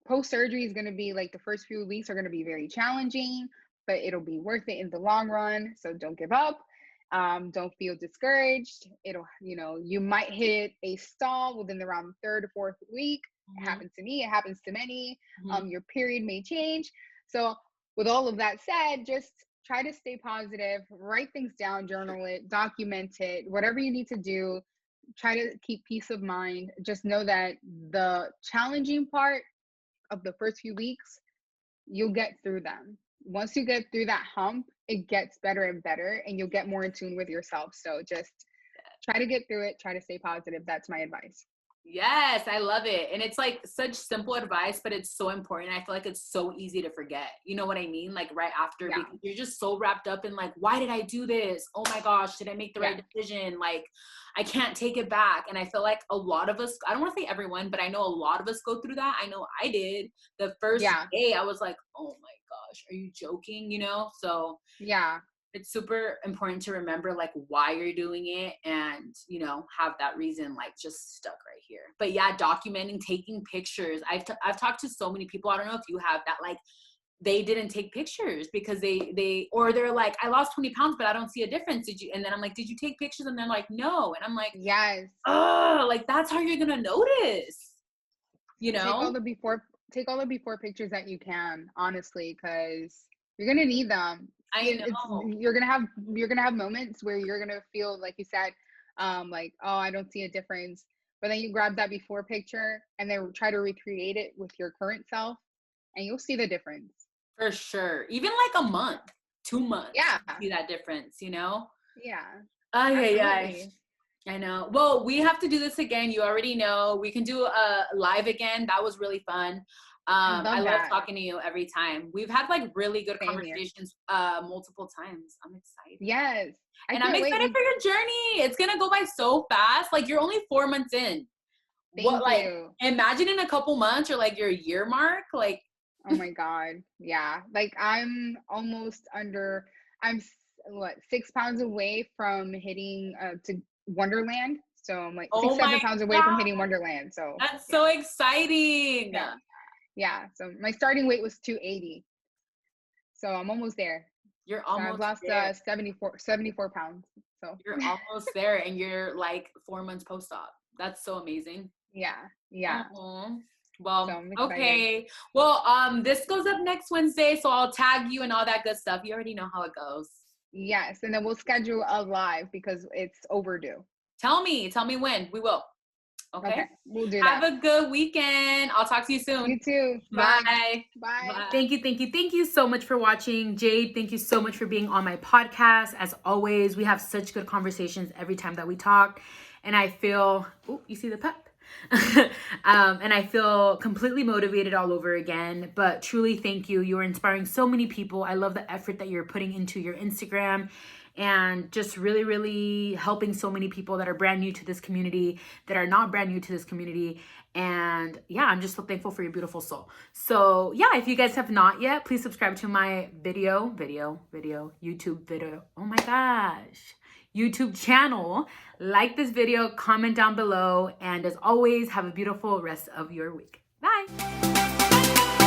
Post surgery is going to be like the first few weeks are going to be very challenging, but it'll be worth it in the long run. So don't give up. Don't feel discouraged. You might hit a stall within around the 3rd or 4th week. It happens to me. It happens to many. Your period may change. So with all of that said, just try to stay positive, write things down, journal it, document it, whatever you need to do. Try to keep peace of mind. Just know that the challenging part of the first few weeks, you'll get through them. Once you get through that hump, it gets better and better, and you'll get more in tune with yourself. So just try to get through it. Try to stay positive. That's my advice. Yes, I love it. And it's like such simple advice, but it's so important. I feel like it's so easy to forget. You know what I mean? Like right after, because you're just so wrapped up in like, why did I do this? Oh my gosh, did I make the right decision? Like, I can't take it back. And I feel like a lot of us, I don't want to say everyone, but I know a lot of us go through that. I know I did. The first day I was like, oh my gosh, are you joking? So it's super important to remember like why you're doing it, and have that reason like just stuck right here. But yeah, documenting, taking pictures. I've talked to so many people, I don't know if you have, that like they didn't take pictures because they're like, I lost 20 pounds but I don't see a difference. Did you? And then I'm like, did you take pictures? And they're like, no. And I'm like, yes. Oh, like that's how you're gonna notice. Take all the before pictures that you can, honestly, because you're gonna need them. I know. You're gonna have moments where you're gonna feel like you said, like, oh, I don't see a difference. But then you grab that before picture and then try to recreate it with your current self, and you'll see the difference. For sure. Even like a month, 2 months. Yeah. See that difference, Yeah. Yeah. I know. Well, we have to do this again. You already know. We can do a live again. That was really fun. I love talking to you every time. We've had like really good Same conversations multiple times. I'm excited. Yes. And I'm excited for your journey. It's gonna go by so fast. Like you're only 4 months in. Thank you. Imagine in a couple months or like your year mark. Like, oh my God. Yeah. Like I'm 6 pounds away from hitting to Wonderland. So I'm like 6-7 pounds away from hitting Wonderland. So that's so exciting. Yeah. So my starting weight was 280. So I'm almost there. You're almost I've lost there. 74 pounds. So you're almost there, and you're like 4 months post-op. That's so amazing. Yeah. Well, so okay. Well, this goes up next Wednesday, so I'll tag you and all that good stuff. You already know how it goes. Yes, and then we'll schedule a live because it's overdue. Tell me when. We will. Okay. We'll do that. Have a good weekend. I'll talk to you soon. You too. Bye. Bye. Thank you so much for watching. Jade, thank you so much for being on my podcast. As always, we have such good conversations every time that we talk. And I feel, you see the pep? And I feel completely motivated all over again. But truly, thank you. You are inspiring so many people. I love the effort that you're putting into your Instagram and just really, really helping so many people that are brand new to this community, that are not brand new to this community. And yeah, I'm just so thankful for your beautiful soul. So yeah, if you guys have not yet, please subscribe to my YouTube video. Oh my gosh. YouTube channel. Like this video, comment down below, and as always, have a beautiful rest of your week. Bye.